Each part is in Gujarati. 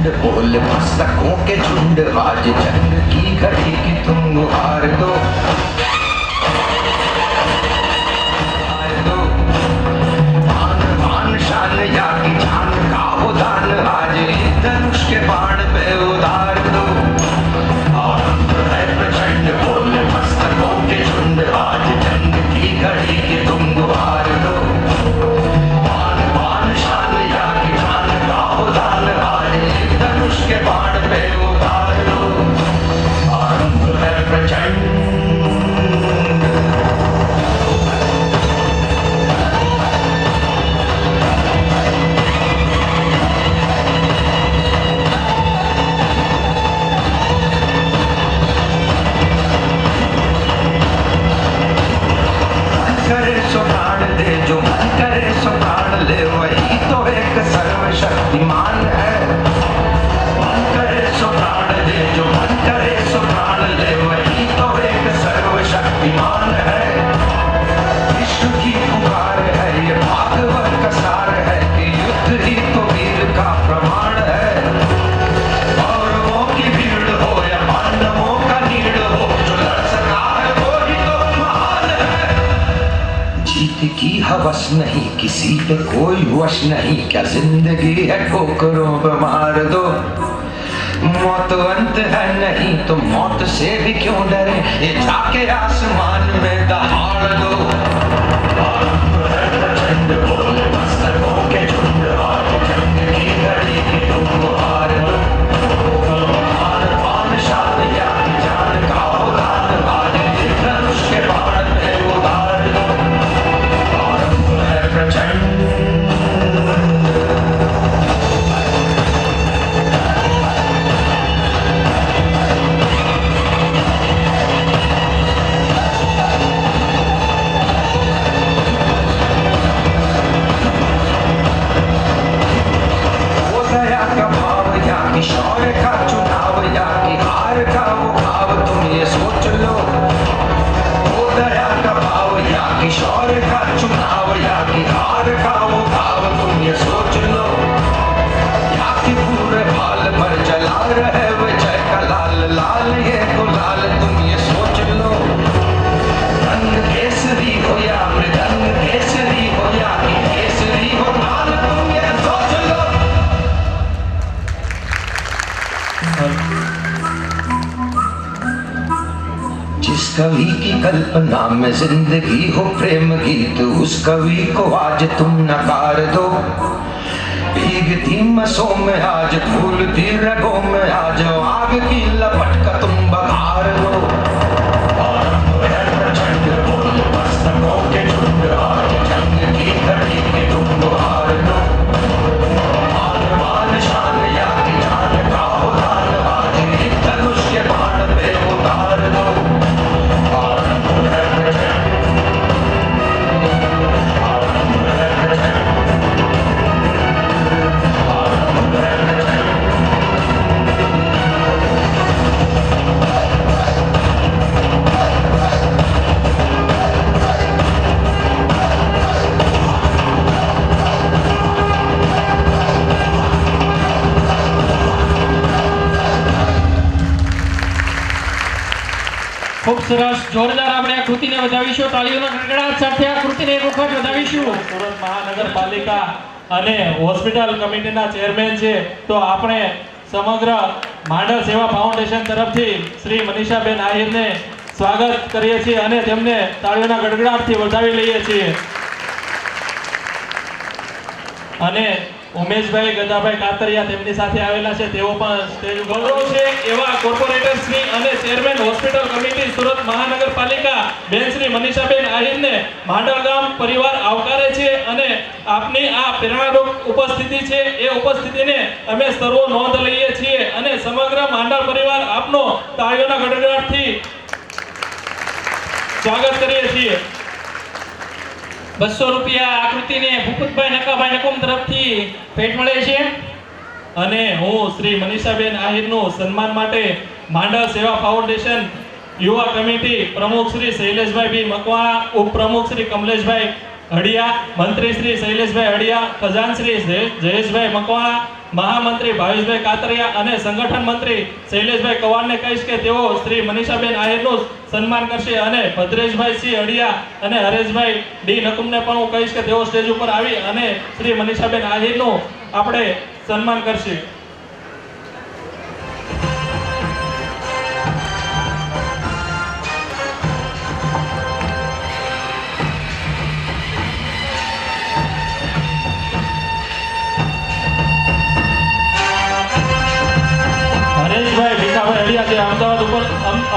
प्रचंड बोल मस्तकों के झुंड, आज जंग की घड़ी की तुम गुहार दो। आन बान शान या की जान का वो दान, आज धनुष के बाण पे उतार दो। आरंभ है प्रचंड बोल मस्तकों के झुंड, आज जंग की घड़ी की तुम गुहार दो। आन बान शान या की जान का वो दान, आज धनुष के बाण पे उतार दो। आरंभ है प्रचंड। करे सो प्राण दे, जो मन करे सो प्राण ले, वही तो एक सर्वशक्तिमान है। मन करे सो प्राण दे, जो मन करे सो प्राण ले, वही तो एक सर्वशक्तिमान है। विश्व की पुकार है, ये भागवत का सार है, कि युद्ध ही तो वीर का प्रमाण है। कौरवों की भीड़ हो या पांडवों का नीड़ हो, जो लड़ सका है वो ही तो महान है। जीत की हवस नहीं, किसी पे कोई वश नहीं, क्या जिंदगी है ठोकरों पे मार दो। मौत अंत है नहीं तो मौत से भी क्यों डरे, ये जाके आसमान में दहाड़ दो। आरंभ है प्रचंड बोल मस्तकों के झुंड, आज जंग की घड़ी की तुम गुहार दो। आन बान शान या की जान का वो दान, आज धनुष के बाण पे उतार दो। आरंभ है प्रचंड। वो दया का भाव या कि शौर्य का चुनाव, या कि हार का वो भाव, तुम ये सोच लो। वो दया का भाव या कि शौर्य का चुनाव, या कि हार का वो भाव, तुम ये सोच लो। या कि पूरे भाल पर जला रहे विजय का लाल लाल, ये तो लाल, तुम ये सोच लो। रंग केसरी हो या मृदंग केसरी हो, या कि केसरी हो लाल, तुम ये सोच लो। जिस कवि की कल्पना में जिंदगी हो प्रेम गीत, उस कवि को आज तुम नकार दो। भीगती मसों में आज, फूलती रगों में आज, आग की लपट का तुम बघार दो। आरंभ है प्रचंड बोल मस्तकों के झुंड, आज जंग की घड़ी की तुम गुहार दो। आन बान शान या की जान का वो दान, आज धनुष के बाण पे उतार दो। आरंभ है प्रचंड। आरंभ है प्रचंड। आरंभ है प्रचंड। ખૂબ સરસ, જોરદાર આપણે આ કૃતિને વધાવીશું, તાળીઓના ગડગડાટ સાથે આ કૃતિને એક વખત વધાવીશું. સુરત મહાનગરપાલિકા અને હોસ્પિટલ કમિટીના ચેરમેન છે, તો આપણે સમગ્ર માંડલ સેવા ફાઉન્ડેશન તરફથી શ્રી મનીષાબેન આહિરને સ્વાગત કરીએ છીએ અને તેમને તાળીઓના ગડગડાટથી વધાવી લઈએ છીએ. અને ઉમેશભાઈ ગદાભાઈ કાતરિયા તેમની સાથે આવેલા છે, તેઓ પણ સ્ટેજ ગૌરવ છે એવા કોર્પોરેટર શ્રી અને ચેરમેન હોસ્પિટલ કમિટી સુરત મહાનગરપાલિકા બેન શ્રી મનીષાબેન આહિરને માંડલ ગામ પરિવાર આવકારે છે અને આપની આ પ્રેરણારૂપ ઉપસ્થિતિ છે એ ઉપસ્થિતિને અમે સર્વો નોંધ લઈએ છીએ અને સમગ્ર માંડલ પરિવાર આપનો તાળીઓના ગડગડાટથી સ્વાગત કરીએ છીએ. 200 રૂપિયા આકૃતિને ભૂપતભાઈ નકાભાઈ નકુમ તરફથી ભેટ મળે છે અને હું શ્રી મનીષાબેન આહિરનું સન્માન માટે માંડલ સેવા ફાઉન્ડેશન યુવા કમિટી પ્રમુખ શ્રી શૈલેષભાઈ બી મકવાણા, ઉપપ્રમુખ શ્રી કમલેશભાઈ હડિયા, મંત્રી શ્રી શૈલેષભાઈ હડિયા, ખજાન શ્રી જયેશભાઈ મકવાણા, મહામંત્રી ભાવેશભાઈ કાતરિયા અને સંગઠન મંત્રી શૈલેષભાઈ કવાણને કહીશ કે તેઓ શ્રી મનીષાબેન આહિરનું સન્માન કરશે અને ભદ્રેશભાઈ સી અડિયા અને હરેશભાઈ ડી નકુમને પણ હું કહીશ કે તેઓ સ્ટેજ ઉપર આવી અને શ્રી મનીષાબેન આહિરનું આપણે સન્માન કરશે. હરેશભાઈ ભીખાભાઈ અડિયા જે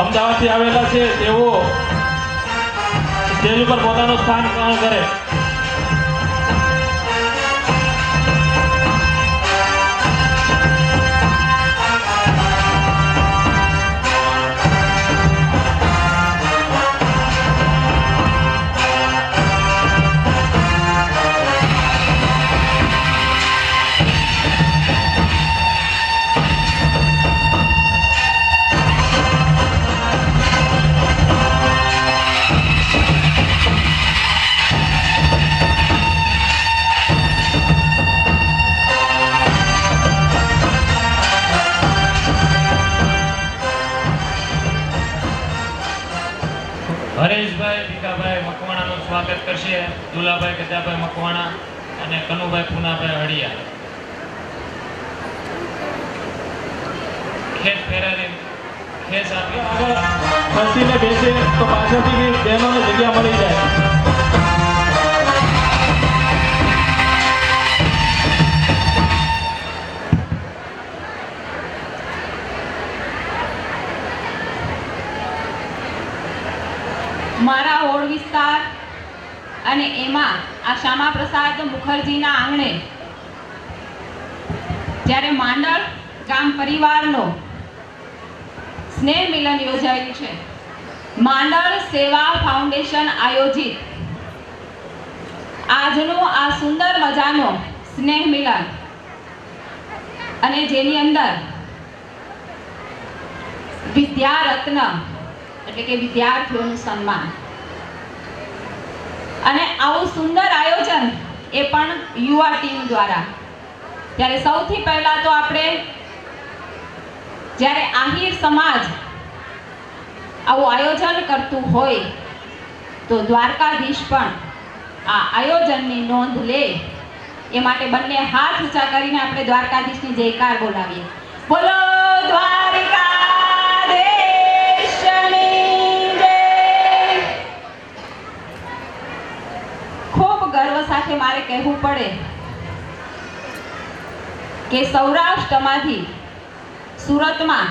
અમદાવાદથી આવેલા છે તેઓ સ્ટેજ ઉપર પોતાનું સ્થાન ગ્રહણ કરે. હરેશભાઈ ભીખાભાઈ મકવાણાનું સ્વાગત કરશે. દુલાભાઈ ગજાભાઈ મકવાણા અને કનુભાઈ પૂનાભાઈ હળિયા. ખેસ ફેરાવી ખેસ આપી આગળ ખસીને બેસે તો પાછળથી બહેનોને જગ્યા મળી જાય. મારા ઓળ વિસ્તાર અને એમાં આ શ્યામા પ્રસાદ મુખર્જીના આંગણે જ્યારે માંડળ ગામ પરિવારનો સ્નેહ મિલન યોજાયું છે. માંડળ સેવા ફાઉન્ડેશન આયોજિત આજનો આ સુંદર મજાનો સ્નેહ મિલન અને જેની અંદર વિદ્યારત્ન એટલે કે વિદ્યાર્થીઓનું સન્માન અને આવું સુંદર આયોજન એ પણ યુવા ટીમ દ્વારા. ત્યારે સૌથી પહેલા તો આપણે જ્યારે આહિર સમાજ આવું આયોજન કરતું હોય તો દ્વારકાધીશ પણ આ આયોજનની નોંધ લે એ માટે બંને હાથ ઊંચા કરીને આપણે દ્વારકાધીશની જયકાર બોલાવીએ. બોલો દ્વારકાધીશની જય. ખૂબ ગર્વ સાથે મારે કહેવું પડે કે સૌરાષ્ટ્રમાંથી સુરતમાં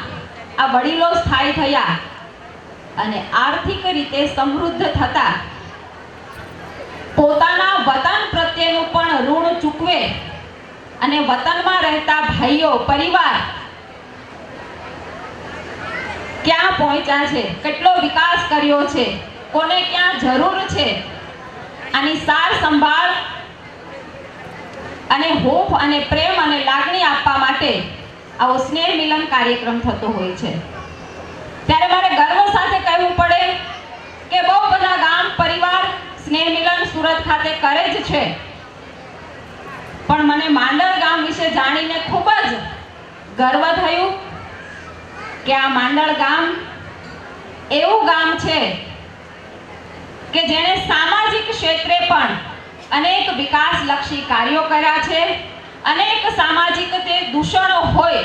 આ વડીલો સ્થાયી થયા અને આર્થિક રીતે સમૃદ્ધ થતા પોતાના વતન પ્રત્યેનું પણ ઋણ ચૂકવે અને વતનમાં રહેતા ભાઈઓ પરિવાર ક્યાં પહોંચ્યા છે, કેટલો વિકાસ કર્યો છે, કોને ક્યાં જરૂર છે, આની સાર સંભાળ અને હૂંફ અને પ્રેમ અને લાગણી આપવા માટે આવો સ્નેહ મિલન કાર્યક્રમ થતો હોય છે. ત્યારે મારે ગર્વ સાથે કહેવું પડે કે બહુ બધા ગામ પરિવાર સ્નેહ મિલન સુરત ખાતે કરે જ છે, પણ મને માંડળ ગામ વિશે જાણીને ખૂબ જ ગર્વ થયું કે આ માંડળ ગામ એવું ગામ છે કે જેણે સામાજિક ક્ષેત્રે પણ અનેક વિકાસલક્ષી કાર્યો કર્યા છે. અનેક સામાજિક તે દૂષણો હોય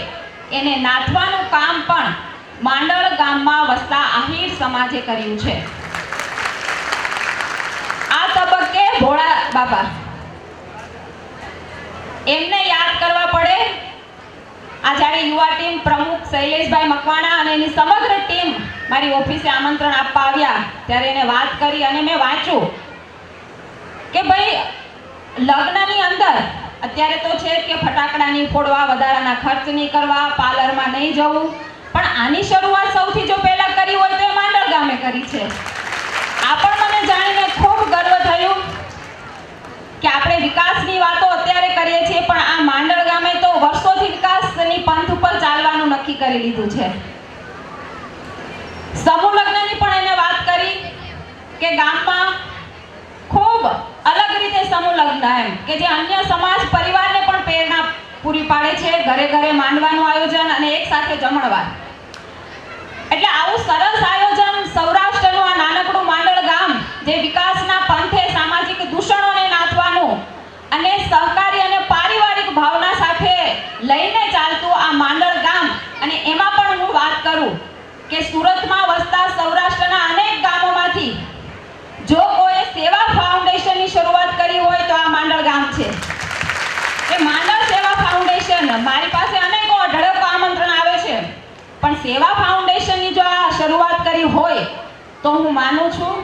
એને નાથવાનું કામ પણ માંડળ ગામમાં વસતા આહિર સમાજે કર્યું છે. આ તબક્કે ભોળા બાબા એમને યાદ કરવા પડે. આ જ્યારે યુવા ટીમ પ્રમુખ શૈલેષભાઈ મકવાણા અને એની સમગ્ર ટીમ મારી ઓફિસે આમંત્રણ આપવા આવ્યા ત્યારે એને વાત કરી અને મેં વાંચ્યું કે ભાઈ લગ્નની અંદર અત્યારે તો છે કે ફટાકડા નહીં ફોડવા, વધારાના ખર્ચ નહીં કરવા, પાર્લરમાં નહીં જવું, પણ આની શરૂઆત સૌથી જો પહેલા કરી હોય તો એ માંડળ ગામે કરી છે. આ પણ મને જાણીને ખૂબ ગર્વ થયું કે આપણે વિકાસની વાતો અત્યારે કરીએ છીએ પણ આ માંડળ ગામે તો વર્ષોથી વિકાસની પંથ ઉપર ચાલવાનું નક્કી કરી લીધું છે. સમૂહ લગ્નની પણ એને વાત કરી કે ગામમાં ખૂબ અલગ રીતે સમૂહ લગ્ન એમ કે જે અન્ય સમાજ પરિવારને પણ પ્રેરણા પૂરી પાડે છે, ઘરે ઘરે માંડવાનું આયોજન અને એક સાથે જમણવાર. એટલે આવું સરસ આયોજન સૌરાષ્ટ્રનું આ નાનકડું માંડળ ગામ જે વિકાસના પંથે સામાજિક દૂષણોને નાથવાનું અને સહકારી અને પારિવારિક ભાવના સાથે લઈને ચાલતું આ માંડળ ગામ, અને એમાં પણ હું વાત કરું કે સુરતમાં વસતા સૌરાષ્ટ્રના અનેક ગામોમાંથી જો કોઈ સેવા ફાઉન્ડેશનની શરૂઆત કરી હોય તો આ માંડળ ગામ છે. એ માંડળ સેવા ફાઉન્ડેશન, મારી પાસે અનેકો અઢળક આમંત્રણ આવે છે, પણ સેવા ફાઉન્ડેશનની જો આ શરૂઆત કરી હોય તો હું માનું છું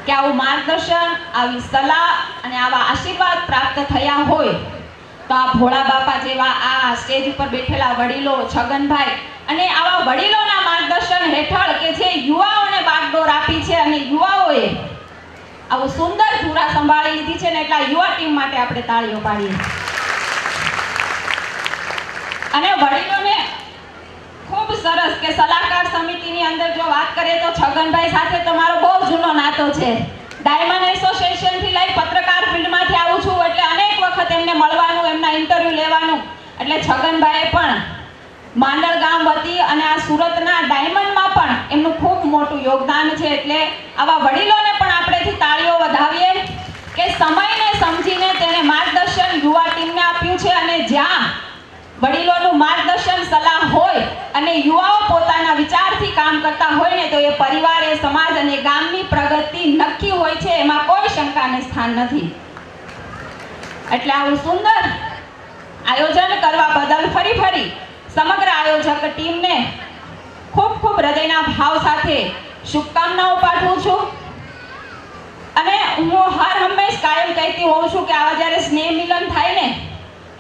કે આવું માર્ગદર્શન, આવી સલાહ અને આવા આશીર્વાદ પ્રાપ્ત થયા હોય તો આ ભોળા બાપા જેવા આ સ્ટેજ ઉપર બેઠેલા વડીલો, છગનભાઈ, અને આવા વડીલોના માર્ગદર્શન હેઠળ કે જે યુવાઓને બાગડોર આપી છે અને યુવાઓએ આવું સુંદર ધુરા સંભાળી લીધી છે ને, એટલા યુવા ટીમ માટે આપણે તાળીઓ પાડીએ. અને વડીલોને ખૂબ સરસ કે સલાહકાર સમિતિની અંદર જો વાત કરીએ તો છગનભાઈ સાથે તમારો બહુ જૂનો નાતો છે. ડાયમંડ એસોસિએશનથી લઈ પત્રકાર ફિલ્ડમાંથી આવું છું એટલે અનેક વખત એમને મળવાનું, એમના ઇન્ટરવ્યુ લેવાનું. એટલે છગનભાઈએ પણ માંડળ ગામ વતી અને આ સુરતના ડાયમંડમાં પણ એમનું ખૂબ મોટું યોગદાન છે. એટલે આવા વડીલોને પણ આપણેથી તાળીઓ વધાવીએ કે સમયને સમજીને તેને માર્ગદર્શન યુવા ટીમને આપ્યું છે, અને જ્યાં વડીલોનું માર્ગદર્શન, સલાહ હોય અને યુવાઓ પોતાના વિચારથી કામ કરતા હોય ને તો એ પરિવાર, એ સમાજ અને ગામની પ્રગતિ નક્કી હોય છે, એમાં કોઈ શંકાને સ્થાન નથી. એટલે આવું સુંદર આયોજન કરવા બદલ ફરી સમગ્ર આયોજક ટીમને ખૂબ ખૂબ હૃદયના ભાવ સાથે શુભકામનાઓ પાઠવું છું. અને હું હર હંમેશ કાયમ કહેતી હોઉં છું કે આવા જ્યારે સ્નેહ મિલન થાય ને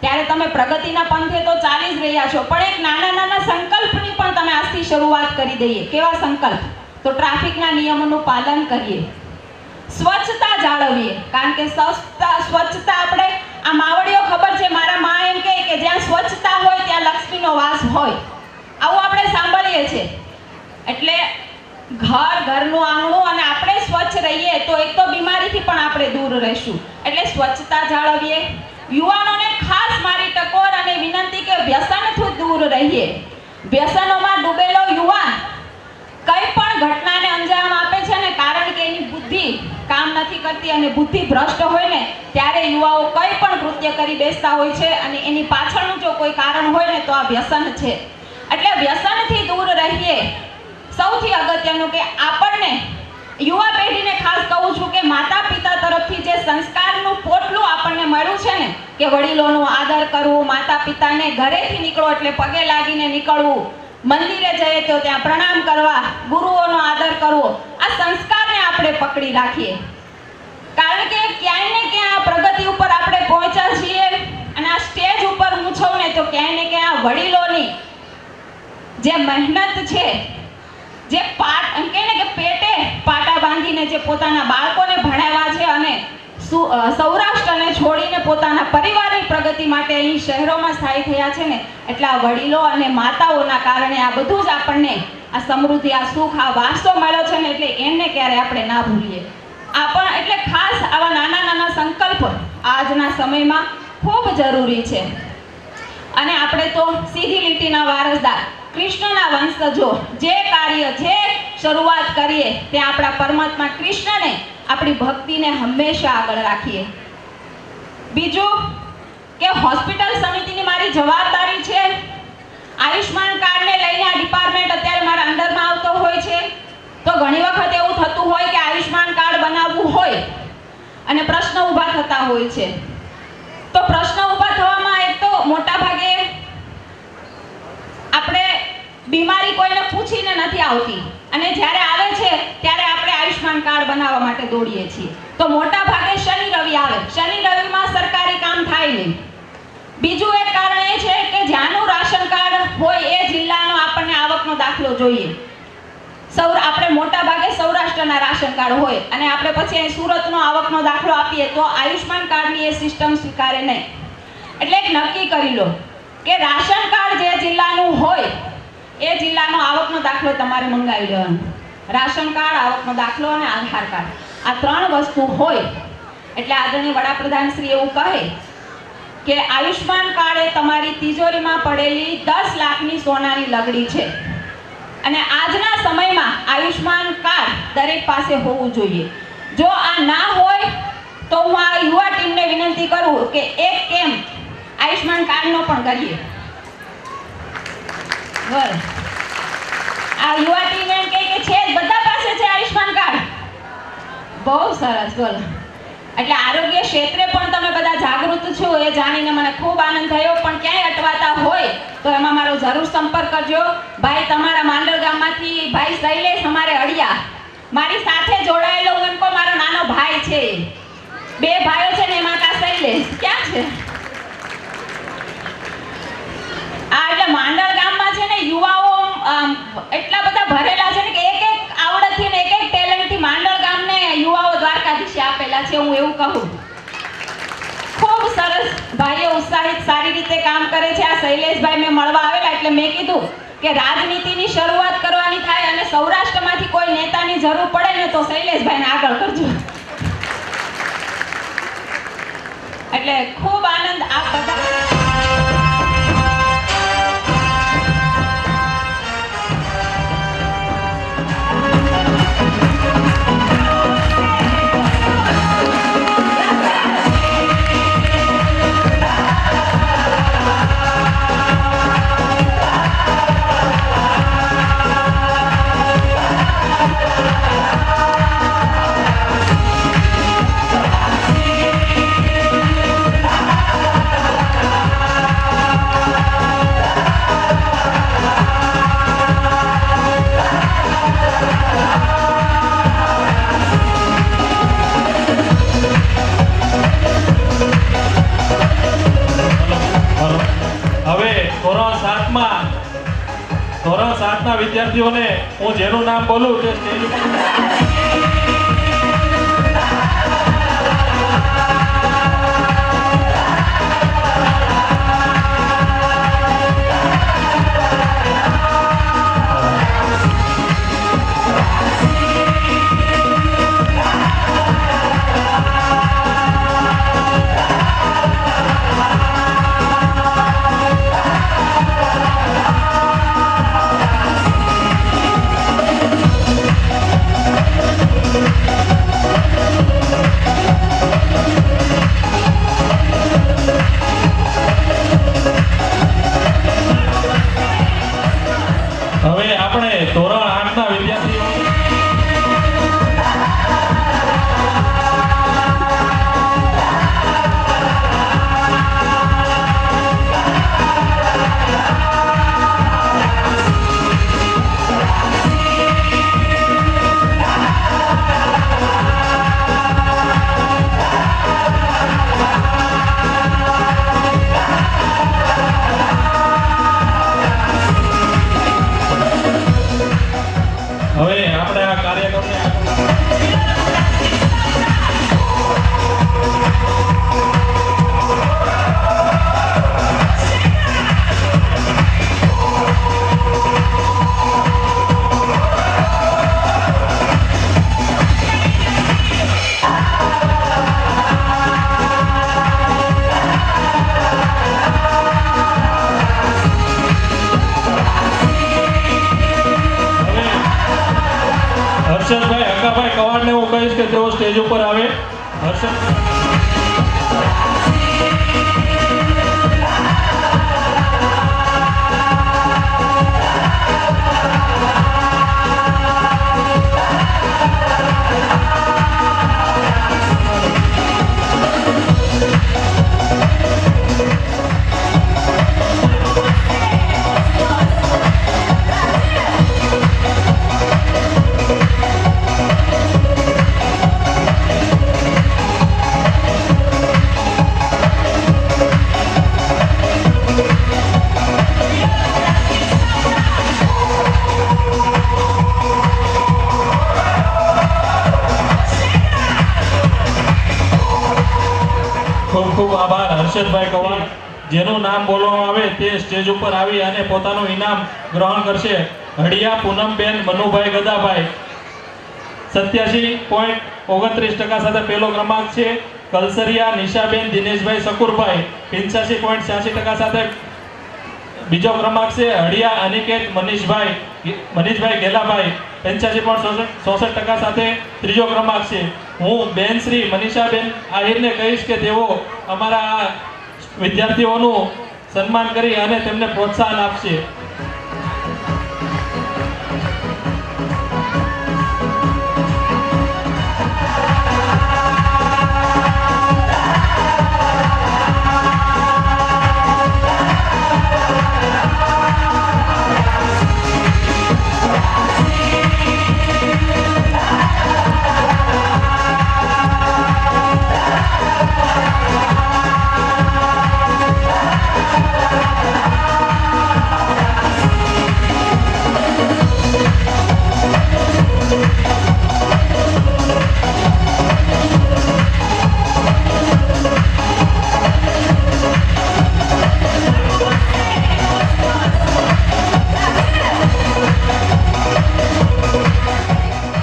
ત્યારે તમે પ્રગતિના પંથે તો ચાલી જ રહ્યા છો, પણ એક નાના સંકલ્પની પણ તમે આજથી શરૂઆત કરી દઈએ. કેવા સંકલ્પ? તો ટ્રાફિકના નિયમોનું પાલન કરીએ, સ્વચ્છતા જાળવીએ, કારણ કે સ્વચ્છતા આપણે આ માવડીઓ ખબર છે, મારા માં એમ કહે કે જ્યાં સ્વચ્છતા હોય ત્યાં લક્ષ્મીનો વાસ હોય. આવું આપણે સાંભળીએ છીએ. એટલે ઘરનું આંગણું અને આપણે સ્વચ્છ રહીએ તો એક તો બીમારીથી પણ આપણે દૂર રહીશું. એટલે સ્વચ્છતા જાળવીએ. યુવાનોને ખાસ મારી ટકોર અને વિનંતી કે વ્યસનથી દૂર રહીએ. વ્યસનોમાં ડૂબેલો યુવાન કઈ પણ ઘટનાને અંજામ આપે છે ને, કારણ કે એની બુદ્ધિ કામ નથી કરતી અને બુદ્ધિ ભ્રષ્ટ હોય ને ત્યારે યુવાઓ કઈ પણ કૃત્ય કરી બેસતા હોય છે, અને એની પાછળનું જો કોઈ કારણ હોય ને તો આ વ્યસન છે. એટલે વ્યસનથી દૂર રહીએ. સૌથી અગત્યનું કે આપણને યુવા પેઢીને ખાસ કહું છું કે માતા પિતા તરફથી જે સંસ્કારનું પોટલું આપણને મળ્યું છે ને કે વડીલોનો આદર કરવું, માતા પિતાને ઘરેથી નીકળો એટલે પગે લાગીને નીકળવું, મંદિરે જઈએ તો ત્યાં પ્રણામ કરવા, ગુરુઓનો આદર કરવો, આ સંસ્કારને આપણે પકડી રાખીએ. કારણ કે ક્યાંય ને ક્યાં પ્રગતિ ઉપર આપણે પહોંચ્યા છીએ અને આ સ્ટેજ ઉપર હું છું ને તો ક્યાંય ને ક્યાં વડીલોની જે મહેનત છે, જે પેટે પાટા બાંધીને જે પોતાના બાળકોને ભણાવ્યા છે અને સૌરાષ્ટ્રને છોડીને પોતાના પરિવારની પ્રગતિ માટે અહીં શહેરોમાં સ્થાયી થયા છે ને, એટલા વડીલો અને માતાઓના કારણે આ બધું જ આપણને આ સમૃદ્ધિ, આ સુખ, આ વારસો મળ્યો છે ને, એટલે એમને ક્યારે આપણે ના ભૂલીએ. એટલે ખાસ આવા નાના સંકલ્પ આજના સમયમાં ખૂબ જરૂરી છે. અને આપણે તો સીધી લીટીના વારસદાર, કૃષ્ણના વંશજો, જે કાર્ય, જે શરૂઆત કરીએ તે આપણા પરમાત્મા કૃષ્ણને, આપણી ભક્તિને હંમેશા આગળ રાખીએ. બીજું કે હોસ્પિટલ સમિતિની મારી જવાબદારી છે. આયુષ્માન કાર્ડને લઈને આ ડિપાર્ટમેન્ટ અત્યારે મારા અંડરમાં આવતો હોય છે, તો ઘણી વખત એવું થતું હોય કે આયુષ્માન કાર્ડ બનાવવું હોય અને પ્રશ્ન ઊભા થતા હોય છે. તો પ્રશ્ન ઊભા થવામાં એક તો મોટા ભાગે આપણે બીમારી કોઈને પૂછીને નથી આવતી, અને જ્યારે આવે છે ત્યારે આપણે આયુષ્માન કાર્ડ બનાવવા માટે દોડીએ છીએ. તો મોટા ભાગે શનિ રવિ આવે, શનિ રવિમાં સરકારી કામ થાય નહીં. બીજું એક કારણ એ છે કે જ્યાંનું રાશન કાર્ડ હોય એ જિલ્લાનો આપણને આવકનો દાખલો જોઈએ. આપણે મોટા ભાગે સૌરાષ્ટ્રના રાશન કાર્ડ હોય અને આપણે પછી અહીં સુરતનો આવકનો દાખલો આપીએ તો આયુષ્માન કાર્ડની એ સિસ્ટમ સ્વીકારે નહીં. એટલે એક નક્કી કરી લો કે રાશન કાર્ડ જે જિલ્લાનું હોય એ જિલ્લાનો આવકનો દાખલો તમારે મંગાવી લેવાનો. રાશન કાર્ડ, આવકનો દાખલો અને આધાર કાર્ડ, આ 3 વસ્તુ હોય એટલે આદરણીય વડાપ્રધાન શ્રી એવું કહે કે આયુષ્માન કાર્ડ એ તમારી તિજોરીમાં પડેલી 10 લાખની સોનાની લગડી છે અને આજના સમયમાં આયુષ્માન કાર્ડ દરેક પાસે હોવું જોઈએ. જો આ ના હોય તો હું આ યુવા ટીમને વિનંતી કરું કે એક કેમ્પ આયુષ્માન કાર્ડનો પણ કરીએ. બસ આ યુવા ટીમ એમ કહે કે છે બધા પાસે છે આયુષ્માન કાર્ડ. બહુ સરસ. બોલો. એટલે આરોગ્ય ક્ષેત્રે પણ તમે બધા જાગૃત છો એ જાણીને મને ખૂબ આનંદ થયો. પણ ક્યાંય અટવાતા હોય તો એમાં મારો જરૂર સંપર્ક કરજો. ભાઈ તમારા માંડલ ગામમાંથી ભાઈ શૈલેષ અમારે અડિયા મારી સાથે જોડાયેલો હું એમ કહું મારો નાનો ભાઈ છે. 2 ભાઈઓ છે ને એમાં કા શૈલેષ ક્યાં છે? આ એટલે માંડલ ગામમાં છે ને યુવાઓ એટલા બધા ભરેલા છે ને કે એક આવડતથી ને એક ટેલેન્ટથી માંડલ ગામને યુવાઓ દ્વારકાધીશે આપેલા છે. હું એવું કહું ખૂબ સરસ ભાઈઓ ઉત્સાહિત સારી રીતે કામ કરે છે. આ શૈલેષભાઈ મેં મળવા આવેલા એટલે મેં કીધું કે રાજનીતિની શરૂઆત કરવાની થાય અને સૌરાષ્ટ્રમાંથી કોઈ નેતાની જરૂર પડે ને તો શૈલેષભાઈને આગળ કરજો. એટલે ખૂબ આનંદ આ બધા ધોરણ 7ના વિદ્યાર્થીઓને હું જેનું નામ બોલું તે સ્ટેજ ઉપર હર્ષદભાઈ હકાભાઈ કવાડને હું કહીશ કે તેઓ સ્ટેજ ઉપર આવે. હર્ષદ ખૂબ ખૂબ આભાર હર્ષદભાઈ કવાડ. જેનું નામ બોલવામાં આવે તે સ્ટેજ ઉપર આવી અને પોતાનું ઇનામ ગ્રહણ કરશે. હડિયા પૂનમબેન મનુભાઈ ગદાભાઈ 87.29% સાથે પહેલો ક્રમાંક છે. કલસરિયા નિશાબેન દિનેશભાઈ શકુરભાઈ 85.86% સાથે બીજો ક્રમાંક છે. હળિયા અનિકેત મનીષભાઈ ગેલાભાઈ 85.66% સાથે ત્રીજો ક્રમાંક છે. હું બેન શ્રી મનીષાબેન આહિરને કહીશ કે તેઓ અમારા આ વિદ્યાર્થીઓનું સન્માન કરી અને તેમને પ્રોત્સાહન આપશે.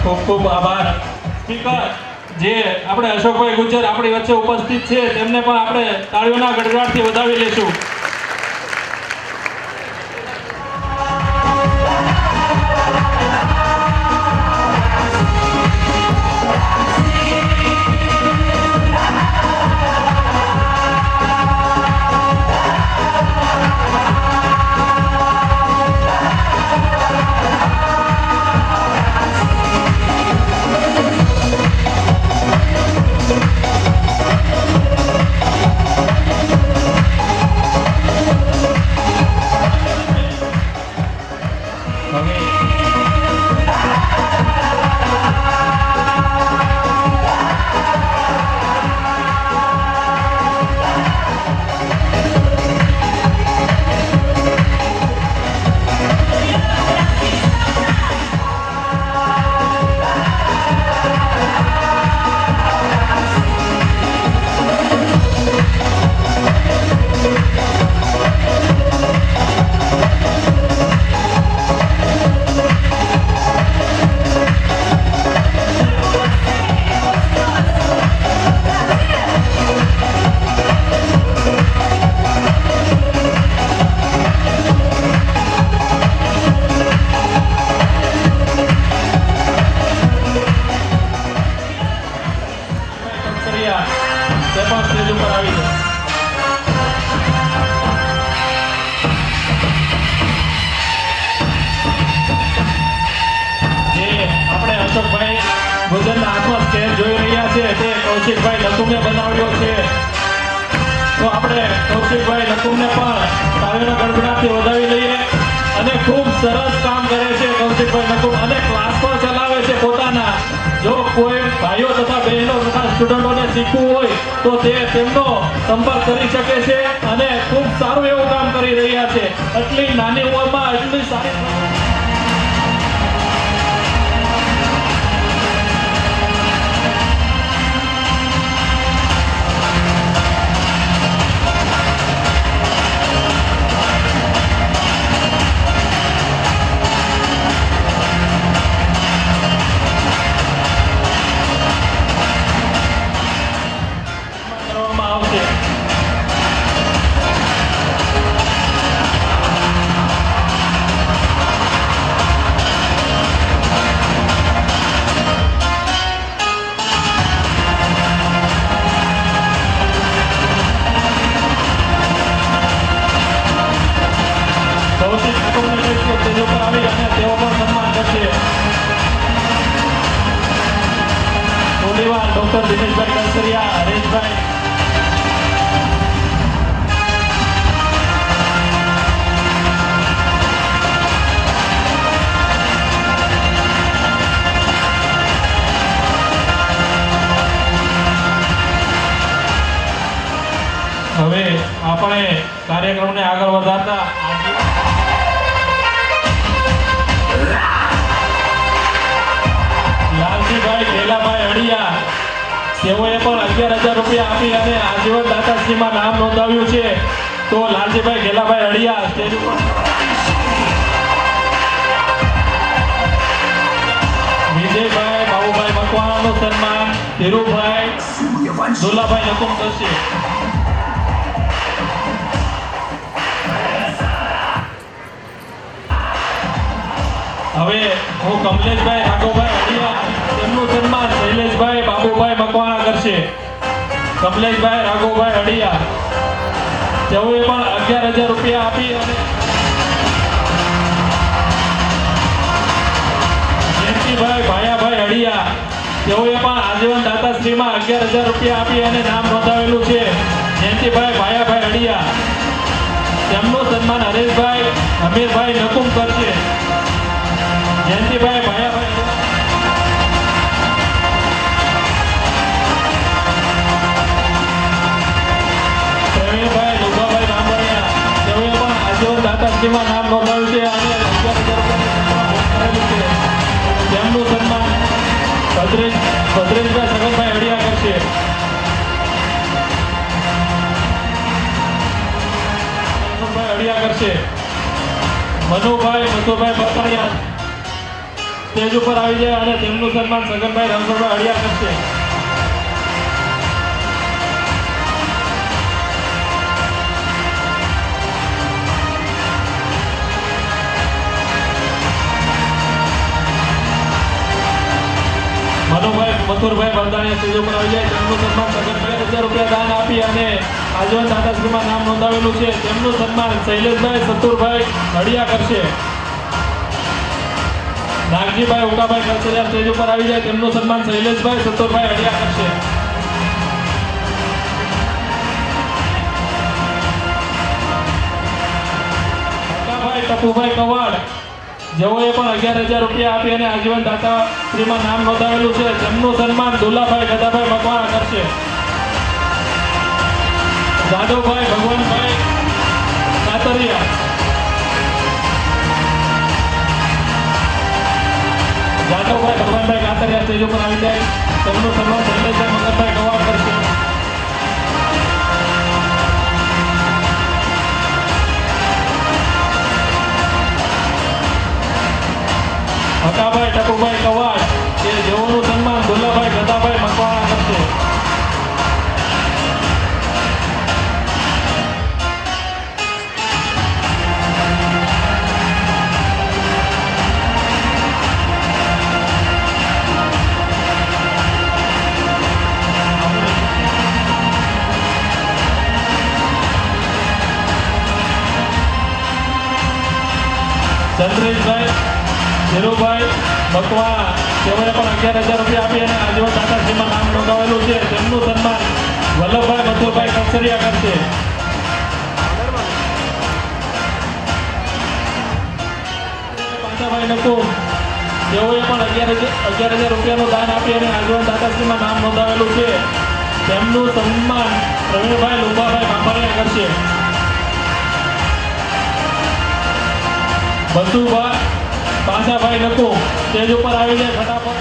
ખૂબ ખૂબ આભાર. સ્પીકર જે આપણે અશોકભાઈ ગુજ્જર આપણી વચ્ચે ઉપસ્થિત છે તેમને પણ આપણે તાળીઓના ગડગડાટથી વધાવી લેશું. ભોજનના હાથમાં સ્ટેજ જોઈ રહ્યા છે તે કૌશિકભાઈ નકુમને બનાવ્યો છે. તો આપણે કૌશિકભાઈ નકુમને પણ તાળીઓના ગડગડાટથી વધાવી લઈએ. અને ખૂબ સરસ કામ કરે છે કૌશિકભાઈ નકુમ અને ક્લાસ પણ ચલાવે છે પોતાના. જો કોઈ ભાઈઓ તથા બહેનો તથા સ્ટુડન્ટોને શીખવું હોય તો તે તેમનો સંપર્ક કરી શકે છે અને ખૂબ સારું એવું કામ કરી રહ્યા છે. આટલી નાની ઉંમરમાં એટલી સારી ડોક્ટર દિનેશભાઈ કલસરિયા, હરેશભાઈ હવે આપણે કાર્યક્રમને આગળ વધારતા લાલજીભાઈ ગેલાભાઈ અડિયા તેઓએ પણ 11,000 રૂપિયા આપી અને આજીવન દાતાશ્રીમાં નામ નોંધાવ્યું છે. તો લાલજીભાઈ ગેલાભાઈ અડિયા સ્ટેજ ઉપર વિજયભાઈ બાબુભાઈ મકવાણાનું સન્માન, ધીરુભાઈ દુલાભાઈ નકુમ કરશે. હવે હું કમલેશભાઈ રાઘવભાઈ અડિયા તેમનું સન્માન શૈલેષભાઈ બાબુભાઈ મકવાણા કરશે. કમલેશભાઈ રાઘવભાઈ અડિયા તેઓએ પણ 11,000 રૂપિયા આપી અને જયંતિભાઈ ભાયાભાઈ અડિયા તેઓએ પણ આજીવન દાતાશ્રીમાં 11,000 રૂપિયા આપી અને નામ નોંધાવેલું છે. જયંતિભાઈ ભાયાભાઈ અડિયા તેમનું સન્માન હરેશભાઈ હમીરભાઈ નકુમ કરશે. જયંતિભાઈ ભાયાભાઈ પ્રવીણભાઈ લુભાભાઈ રામણિયા તેઓએ પણ આજીવન દાતાશ્રીમાં નામ નોંધાવ્યું છે અને 11,000 રૂપિયા કરેલું છે. તેમનું સન્માન ભદ્રેશભાઈ સગનભાઈ અડિયા કરશે. અડિયા કરશે. મનુભાઈ મથુરભાઈ બકડિયા સ્ટેજ ઉપર આવી જાય અને તેમનું સન્માન સગનભાઈ રણછોડભાઈ અડિયા કરશે. મનુભાઈ મથુરભાઈ બરદાણીયા સ્ટેજ ઉપર આવી જાય તેમનું સન્માન સગનભાઈ 1,000 રૂપિયા દાન આપી અને આજીવન દાતાશ્રીમાં નામ નોંધાવેલું છે. તેમનું સન્માન શૈલેષભાઈ સતુરભાઈ અડિયા કરશે. નાગજીભાઈ ઉકાભાઈ કલસરિયા સ્ટેજ ઉપર આવી જાય તેમનું સન્માન શૈલેષભાઈ સતુરભાઈ અડિયા કરશે. ઉકાભાઈ ટપુભાઈ કવાડ જેઓએ પણ 11,000 રૂપિયા આપી અને આજીવન દાતાશ્રીમાં નામ નોંધાવેલું છે. તેમનું સન્માન દુલાભાઈ ગદાભાઈ મકવાણા કરશે. જાદવભાઈ ભગવાનભાઈ કાતરિયા સ્ટેજ ઉપર આવી જાય તેમનું સન્માન શૈલેષભાઈ મગનભાઈ ગવાડ કરશે. હકાભાઈ ટપુભાઈ કવાડ કે જેઓનું સન્માન દુલાભાઈ ગદાભાઈ મકવાણા કરશે. ચંદ્રેશભાઈ ધીરુભાઈ મકવાણા તેઓએ પણ 11,000 રૂપિયા આપી અને આજીવન દાતાશ્રીમાં નામ નોંધાવેલું છે. તેમનું સન્માન વલ્લભભાઈ મથુરભાઈ કલસરિયા કરશે. પાંચાભાઈ નકુમ તેઓએ પણ 11,000 રૂપિયાનું દાન આપી અને આજીવન દાતાશ્રીમાં નામ નોંધાવેલું છે. તેમનું સન્માન પ્રવીણભાઈ લુભાભાઈ બાંભણિયા કરશે. બસુભાઈ પાંચાભાઈ નકુમ સ્ટેજ ઉપર આવી જાય ફટાફટ.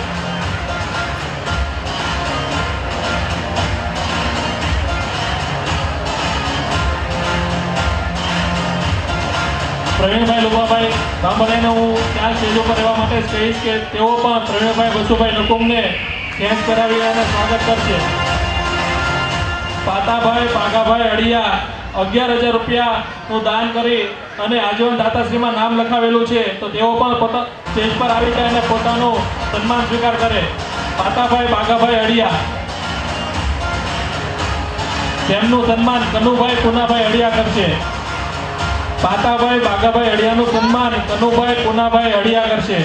પ્રવીણભાઈ લુભાભાઈ બાંભણિયાને હું ત્યાં સ્ટેજ ઉપર રહેવા માટે કહીશ કે તેઓ પણ પ્રવીણભાઈ બસુભાઈ નકુમને ખેંચ કરાવી અને સ્વાગત કરશે. પાતાભાઈ પાગાભાઈ અડિયા 11,000 રૂપિયાનું દાન કરી અને આજીવન દાતાશ્રીમાં નામ લખાવેલું છે તો તેઓ પણ સ્ટેજ પર આવી જાય અને પોતાનું સન્માન સ્વીકાર કરે. પાતાભાઈ બાગાભાઈ અડિયા તેમનું સન્માન કનુભાઈ પુનાભાઈ અડિયા કરશે. પાતાભાઈ બાગાભાઈ અડિયાનું સન્માન કનુભાઈ પુનાભાઈ અડિયા કરશે.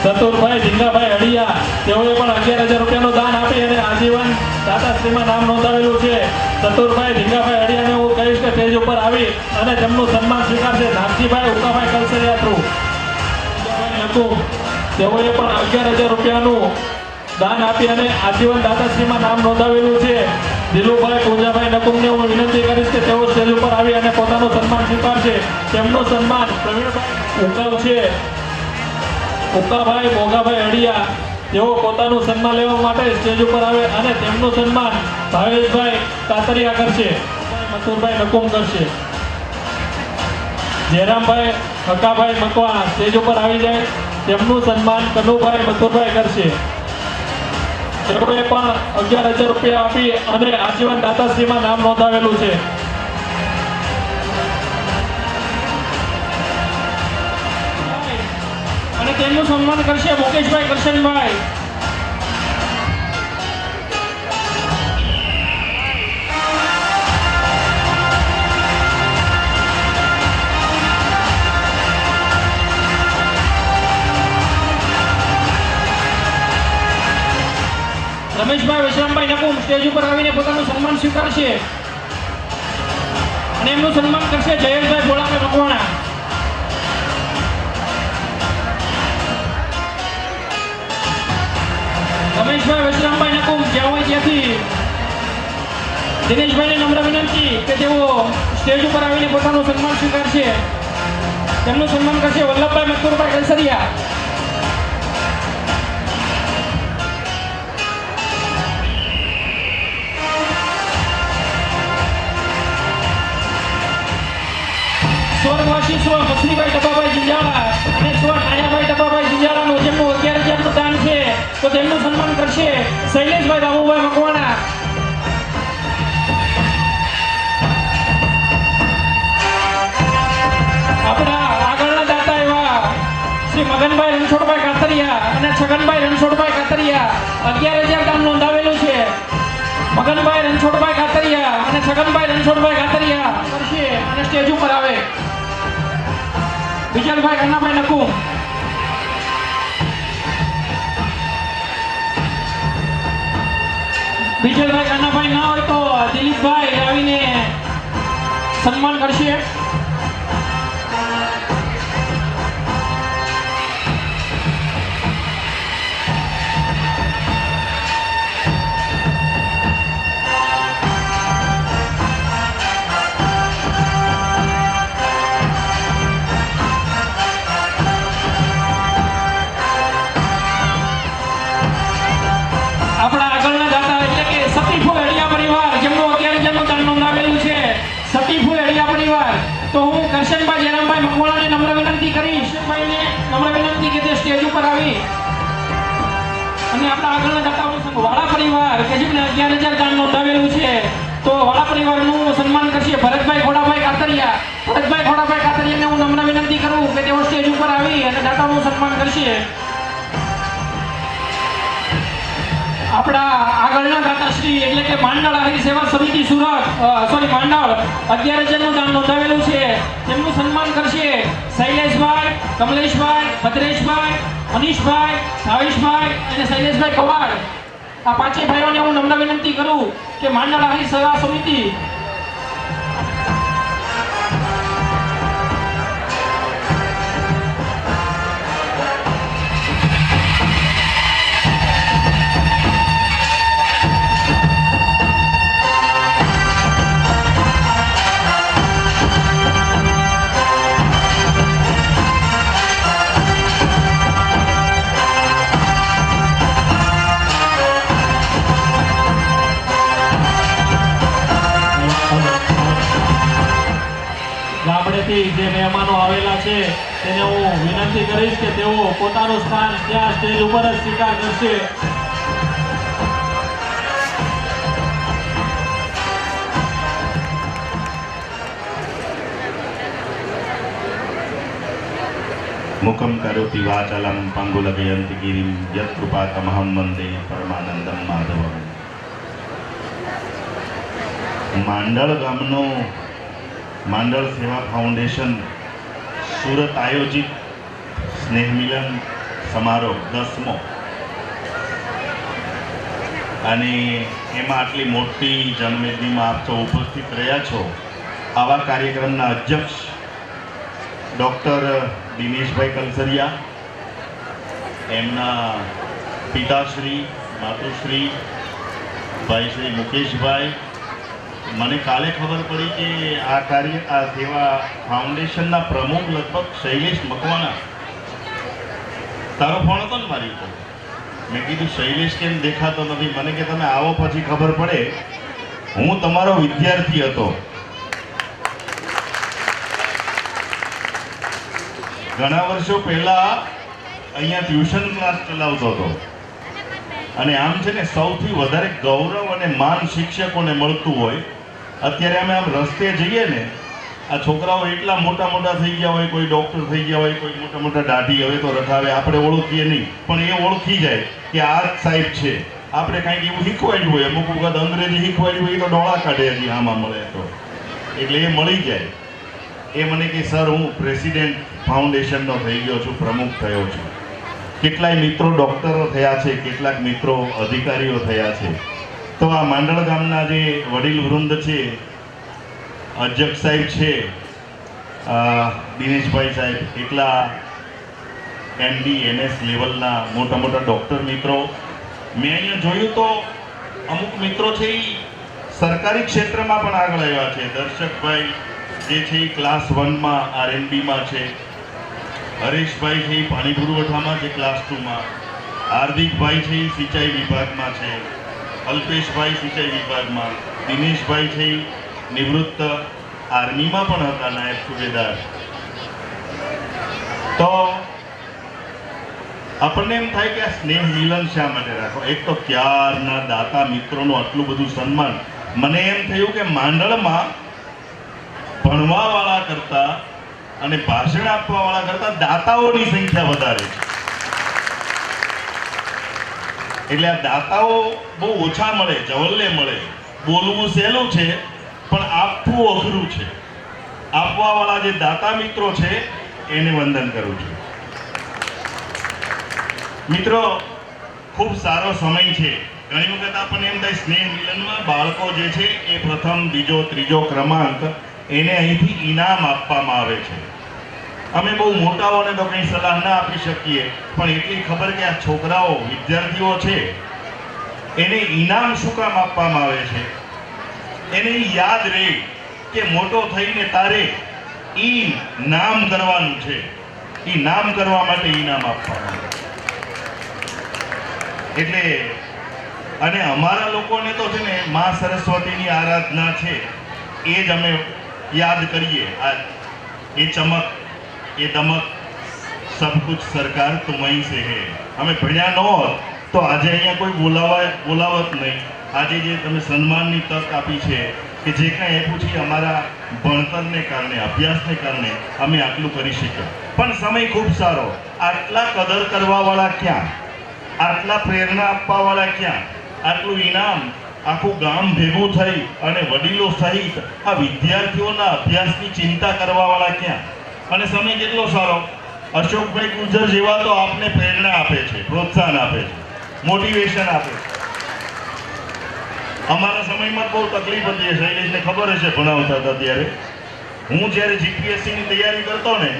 ચતુરભાઈ ધીંગાભાઈ અડિયા તેઓએ પણ 11,000 રૂપિયાનું દાન આપી અને આજીવન દાતાશ્રીમાં નામ નોંધાવેલું છે. ચતુરભાઈ ધીંગાભાઈ અડિયાને હું કહીશ કે સ્ટેજ ઉપર આવી અને તેમનું સન્માન સ્વીકારશે. નાગજીભાઈ ઉકાભાઈ કલસરિયા થ્રુ નકુમ તેઓએ પણ 11,000 રૂપિયાનું દાન આપી અને આજીવન દાતાશ્રીમાં નામ નોંધાવેલું છે. દિલુભાઈ પૂંજાભાઈ નકુમને હું વિનંતી કરીશ કે તેઓ સ્ટેજ ઉપર આવી અને પોતાનું સન્માન સ્વીકારશે. તેમનું સન્માન પ્રવીણભાઈ ઉકાવ છે. ઉકાભાઈ મોગાભાઈ અડિયા તેઓ પોતાનું સન્માન લેવા માટે સ્ટેજ ઉપર આવે અને તેમનું સન્માન ભાવેશભાઈ કાતરિયા કરશે. મથુરભાઈ નકુમ કરશે. જયરામભાઈ હકાભાઈ મકવાણા સ્ટેજ ઉપર આવી જાય, તેમનું સન્માન કનુભાઈ મથુરભાઈ કરશે. તેઓએ પણ 11,000 રૂપિયા આપી અને આજીવન દાતાશ્રીમાં નામ નોંધાવેલું છે. અને તેમનું સન્માન કરશે મુકેશભાઈ કરશનભાઈ. રમેશભાઈ વિશ્રામભાઈ નકુમ સ્ટેજ ઉપર આવીને પોતાનું સન્માન સ્વીકારશે અને એમનું સન્માન કરશે જયેશભાઈ ભોળાભાઈ મકવાણા. રમેશભાઈ વિશ્રામભાઈ નકુમ જ્યાં હોય ત્યાંથી દિનેશભાઈને નમ્ર વિનંતી કે તેઓ સ્ટેજ ઉપર આવીને પોતાનું સન્માન સ્વીકારશે. તેમનું સન્માન કરશે વલ્લભભાઈ મથુરભાઈ કલસરિયા. સ્વર્ગવાસી સ્વ મછલીભાઈ ડબ્બાભાઈ જિંજાળા અને સ્વ નાયાભાઈ ડબ્બાભાઈ જિંજાળાનું જેમનું 11,000નું દાન છે તો તેમનું સન્માન કરશે શૈલેષભાઈ દામુભાઈ મકવાણા. આપણા આગળના દાતા એવા શ્રી મગનભાઈ રણછોડભાઈ કાતરિયા અને છગનભાઈ રણછોડભાઈ કાતરિયા 11,000 દાન નોંધાવેલું છે. મગનભાઈ રણછોડભાઈ કાતરિયા અને છગનભાઈ રણછોડભાઈ કાતરિયા કરશે અને સ્ટેજ ઉપર આવે. વિજયભાઈ કન્નાભાઈ નકુમ. વિજયભાઈ કન્નાભાઈ ના હોય તો દિલીપભાઈ આવીને સન્માન કરશે. આપણા આગળના દાતા એટલે કે સતીફૂલ અડિયા પરિવાર જેમનું 11,000નું દાન નોંધાવેલું છે. સતીફૂલ અડિયા પરિવાર. તો હું કરશનભાઈ જયરામભાઈ મકવાણાને નમ્ર વિનંતી કરીશ નમ્ર વિનંતી કે તે સ્ટેજ ઉપર આવી અને આપણા આગળના દાતાઓનો સંઘ વાળા પરિવાર કે જેમને 11,000 દાન નોંધાવેલું છે તો વાળા પરિવારનું સન્માન કરશે ભરતભાઈ ખોડાભાઈ કાતરિયા. ભરતભાઈ ખોડાભાઈ કાતરિયાને હું નમ્ર વિનંતી કરું કે તેઓ સ્ટેજ ઉપર આવી અને દાતાઓનું સન્માન કરશે. આપણા આગળના દાતાશ્રી એટલે કે માંડળ આહિર સેવા સમિતિ સુરત માંડળ 11,000નું દાન નોંધાવેલું છે. તેમનું સન્માન કરશે શૈલેષભાઈ, કમલેશભાઈ, ભદ્રેશભાઈ, મનીષભાઈ, ભાવેશભાઈ અને શૈલેષભાઈ કવાડ. આ પાંચેય ભાઈઓને હું નમ્ર વિનંતી કરું કે માંડળ આહિર સેવા સમિતિ ગામડેથી જે મહેમાનો આવેલા છે તેને હું વિનંતી કરીશ કે તેઓ પોતાનું સ્થાન ત્યાં સ્ટેજ ઉપર જ સ્વીકાર કરશે. મુખમ કરોતિ વાચલમ પાંગુલગયંતિ ગિરિમ યત કૃપાતમહં વંદે પરમાનંદમ માધવમ. માંડળ ગામનો માંડળ સેવા ફાઉન્ડેશન સુરત આયોજિત સ્નેહ મિલન સમારોહ 10મો અને એમાં આટલી મોટી જનમેદનીમાં આપ સૌ ઉપસ્થિત રહ્યા છો. આવા કાર્યક્રમના અધ્યક્ષ ડૉક્ટર દિનેશભાઈ કલસરિયા, એમના પિતાશ્રી, માતુશ્રી, ભાઈ શ્રી મુકેશભાઈ. મને કાલે ખબર પડી કે આ સેવા ફાઉન્ડેશનના પ્રમુખ લગભગ શૈલેષ મકવાણા. તારો ફોન હતો ને મારી ઉપર? મેં કીધું શૈલેષ કેમ દેખાતો નથી? મને કે તમે આવો પછી ખબર પડે. હું તમારો વિદ્યાર્થી હતો ઘણા વર્ષો પહેલા અહીંયા ટ્યુશન ક્લાસ ચલાવતો હતો અને આમ છે ને સૌથી વધારે ગૌરવ અને માન શિક્ષકોને મળતું હોય. અત્યારે અમે આમ રસ્તે જઈએ ને, આ છોકરાઓ એટલા મોટા મોટા થઈ ગયા હોય, કોઈ ડૉક્ટર થઈ ગયા હોય, કોઈ મોટા મોટા દાઢી હવે તો રખાવે, આપણે ઓળખીએ નહીં પણ એ ઓળખી જાય કે આ જ સાહેબ છે. આપણે કાંઈક એવું શીખવાડ્યું હોય, અમુક વખત અંગ્રેજી શીખવાડ્યું હોય તો ડોળા કાઢે હજી આમાં મળે તો, એટલે એ મળી જાય. એ મને કે સર હું પ્રેસિડેન્ટ ફાઉન્ડેશનનો થઈ ગયો છું, પ્રમુખ થયો છું. કેટલાય મિત્રો ડૉક્ટરો થયા છે, કેટલાક મિત્રો અધિકારીઓ થયા છે. તો આ માંડળ ગામના જે વડીલ વૃંદ છે, અધ્યક્ષ સાહેબ છે, દિનેશભાઈ સાહેબ, એટલા MD MS લેવલના મોટા મોટા ડૉક્ટર મિત્રો મેં અહીંયા જોયું તો અમુક મિત્રો છે એ સરકારી ક્ષેત્રમાં પણ આગળ આવ્યા છે. દર્શકભાઈ જે છે એ ક્લાસ 1માં R&Bમાં છે, હરેશભાઈ છે એ પાણી પુરવઠામાં છે ક્લાસ 2માં, હાર્દિકભાઈ છે એ સિંચાઈ વિભાગમાં છે, અલ્પેશભાઈ સિંચાઈ વિભાગમાં, દિનેશભાઈ છે એ નિવૃત્ત આર્મીમાં પણ હતા, નાયબ સુબેદાર. તો આપણને એમ થાય કે આ સ્નેહ મિલન શા માટે રાખો? એક તો ક્યારના દાતા મિત્રોનું આટલું બધું સન્માન. મને એમ થયું કે માંડળમાં ભણવાવાળા કરતા અને ભાષણ આપવાવાળા કરતા દાતાઓની સંખ્યા વધારે છે. એટલે આ દાતાઓ બહુ ઓછા મળે, જવલ્લે મળે. બોલવું સહેલું છે પણ આપવું અઘરું છે. આપવાવાળા જે દાતા મિત્રો છે એને વંદન કરું છું. મિત્રો, ખૂબ સારો સમય છે. ઘણી વખત આપણને એમ થાય સ્નેહ મિલનમાં બાળકો જે છે એ પ્રથમ, બીજો, ત્રીજો ક્રમાંક એને અહીંથી ઇનામ આપવામાં આવે છે. અમે બહુ મોટાઓને તો કંઈ સલાહ ના આપી શકીએ, પણ એટલી ખબર કે આ છોકરાઓ, વિદ્યાર્થીઓ છે એને ઇનામ શું કામ આપવામાં આવે છે? એને યાદ રહે કે મોટો થઈને તારે ઈ નામ કરવાનું છે. ઈ નામ કરવા માટે ઇનામ આપવાનું. એટલે અને અમારા લોકોને તો છે ને મા સરસ્વતીની આરાધના છે, એ જ અમે યાદ કરીએ. આ એ ચમક, એ દમક, સબ કુછ સરકાર તુમઈ સે હે. અમે ભણ્યા ન હોત તો આજે અહીંયા કોઈ બોલાવત નહીં. આજે જે તમે સન્માનની તક આપી છે, કે જે કાંઈ આપ્યું છે અમારા ભણતરને કારણે, અભ્યાસને કારણે અમે આટલું કરી શક્યા. પણ સમય ખૂબ સારો. આટલા કદર કરવાવાળા ક્યાં? આટલા પ્રેરણા આપવાવાળા ક્યાં? આટલું ઇનામ આખું ગામ ભેગું થઈ અને વડીલો સહિત આ વિદ્યાર્થીઓના અભ્યાસની ચિંતા કરવાવાળા ક્યાં? અને સમય કેટલો સારો. અશોકભાઈ ગુર્જર જેવા તો આપને પ્રેરણા આપે છે, પ્રોત્સાહન આપે છે, મોટિવેશન આપે છે. અમારા સમયમાં બહુ તકલીફ હતી, શૈલેષને ખબર હશે, ભણાવતા હતા ત્યારે. હું જ્યારે GPSCની તૈયારી કરતો ને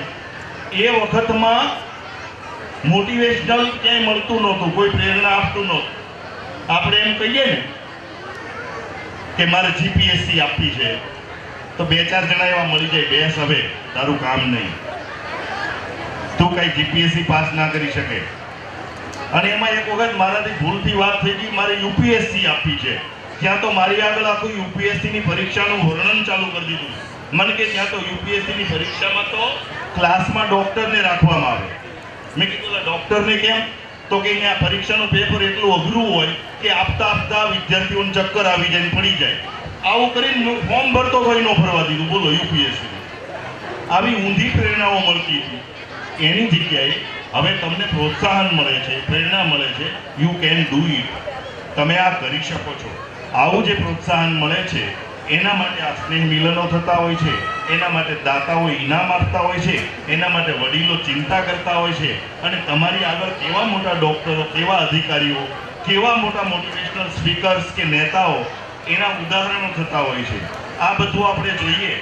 એ વખતમાં મોટિવેશનલ ક્યાંય મળતું નહોતું, કોઈ પ્રેરણા આપતું નહોતું. આપણે એમ કહીએ ને કે મારે GPSC આપવી છે તો 2-4 જણા એવા મળી જાય, બેસ હવે તારું કામ નહીં, તું કઈ GPSC પાસ ના કરી શકે. અને એમાં એક વખત મારાથી ભૂલથી વાત થઈ ગઈ, મારે UPSC આપવી છે. ત્યાં તો મારી આગળ આખું UPSCની પરીક્ષાનું વર્ણન ચાલુ કરી દીધું. મને કે ત્યાં તો UPSCની પરીક્ષામાં તો ક્લાસમાં ડૉક્ટરને રાખવામાં આવે. મેં કીધું ડૉક્ટરને કેમ? તો કે અહીંયા પરીક્ષાનું પેપર એટલું અઘરું હોય કે આપતા આપતા વિદ્યાર્થીઓને ચક્કર આવી જાય, પડી જાય. આવું કરીને ફોર્મ ભરતો કોઈ ન ભરવા દીધું. બોલો, UPSC આવી ઊંધી પ્રેરણાઓ મળતી હતી. એની જગ્યાએ હવે તમને પ્રોત્સાહન મળે છે, પ્રેરણા મળે છે. You can do it. તમે આ કરી શકો છો. આવું જે પ્રોત્સાહન મળે છે એના માટે આ સ્નેહ મિલનો થતા હોય છે, એના માટે દાતાઓ ઇનામ આપતા હોય છે, એના માટે વડીલો ચિંતા કરતા હોય છે. અને તમારી આગળ કેવા મોટા ડૉક્ટરો, કેવા અધિકારીઓ, કેવા મોટા મોટિવેશનલ સ્પીકર્સ કે નેતાઓ, એના ઉદાહરણો થતા હોય છે. આ બધું આપણે જોઈએ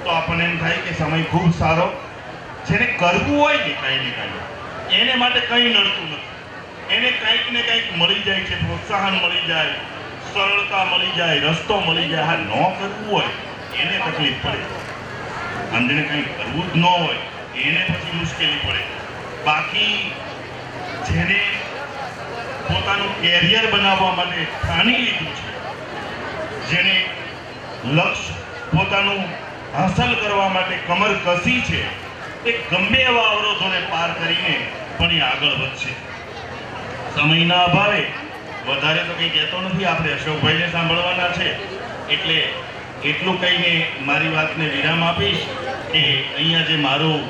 તો આપણને એમ થાય કે સમય ખૂબ સારો. જેને કરવું હોય ને કાંઈ ને કાંઈ, એને માટે કંઈ નડતું નથી. એને કંઈક ને કંઈક મળી જાય છે, પ્રોત્સાહન મળી જાય, સરળતા મળી જાય, રસ્તો મળી જાય. હા, ન કરવું હોય એને તકલીફ પડે, અને જેને કંઈ કરવું જ ન હોય એને પછી મુશ્કેલી પડે. બાકી જેને પોતાનું કેરિયર બનાવવા માટે ઠાની લીધું છે, જેને લક્ષ્ય પોતાનું હાંસલ કરવા માટે કમર કસી છે, એ ગમે એવા અવરોધોને પાર કરીને પણ એ આગળ વધશે. સમયના અભાવે વધારે તો કંઈ કહેતો નથી, આપણે અશોકભાઈને સાંભળવાના છે એટલે એટલું કહીને મારી વાતને વિરામ આપીશ કે અહીંયા જે મારું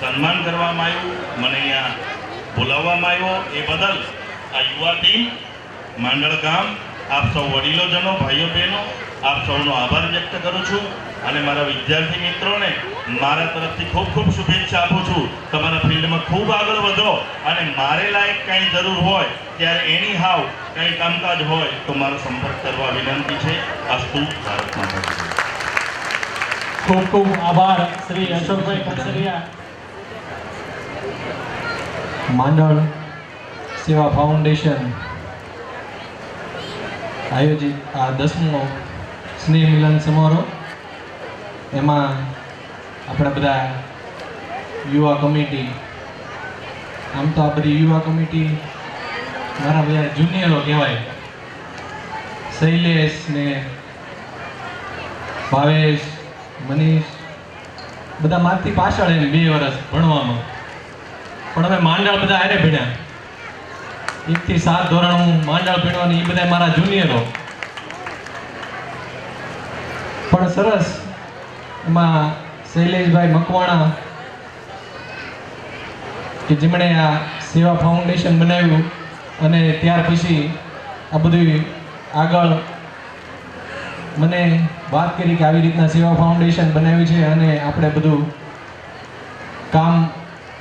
સન્માન કરવામાં આવ્યું, મને અહીંયા બોલાવવામાં આવ્યો એ બદલ આ યુવા ટીમ, માંડળ ગામ, આપ સૌ વડીલોજનો, ભાઈઓ બહેનો, આપ સૌનો આભાર વ્યક્ત કરું છું અને મારા વિદ્યાર્થી મિત્રોને મારા તરફથી ખૂબ ખૂબ શુભેચ્છા આપું છું. તમારા ફિલ્ડમાં ખૂબ આગળ વધો અને મારે લાયક કાંઈ જરૂર હોય ત્યારે એની હાવ કંઈ કામકાજ હોય તો મારો સંપર્ક કરવા વિનંતી છે. અસ્તુ. ભારત માતા કી જય. ખૂબ ખૂબ આભાર શ્રી અશોકભાઈ કસરિયા. માંડળ સેવા ફાઉન્ડેશન આયોજિત આ 10મો સ્નેહ મિલન સમારોહ, એમાં આપણે બધા યુવા કમિટી, આમ તો આ બધી યુવા કમિટી મારા બધા જુનિયરો કહેવાય, શૈલેષ ને ભાવેશ, મનીષ, બધા મારથી પાછળ એમ 2 વર્ષ ભણવામાં, પણ અમે માંડળ બધા હારે ભણ્યા. 1 થી 7 ધોરણ હું માંડળ ભણવાની, એ બધા મારા જુનિયરો. પણ સરસ એમાં શૈલેષભાઈ મકવાણા કે જેમણે આ સેવા ફાઉન્ડેશન બનાવ્યું અને ત્યાર પછી આ બધું આગળ મને વાત કરી કે આવી રીતના સેવા ફાઉન્ડેશન બનાવ્યું છે અને આપણે બધું કામ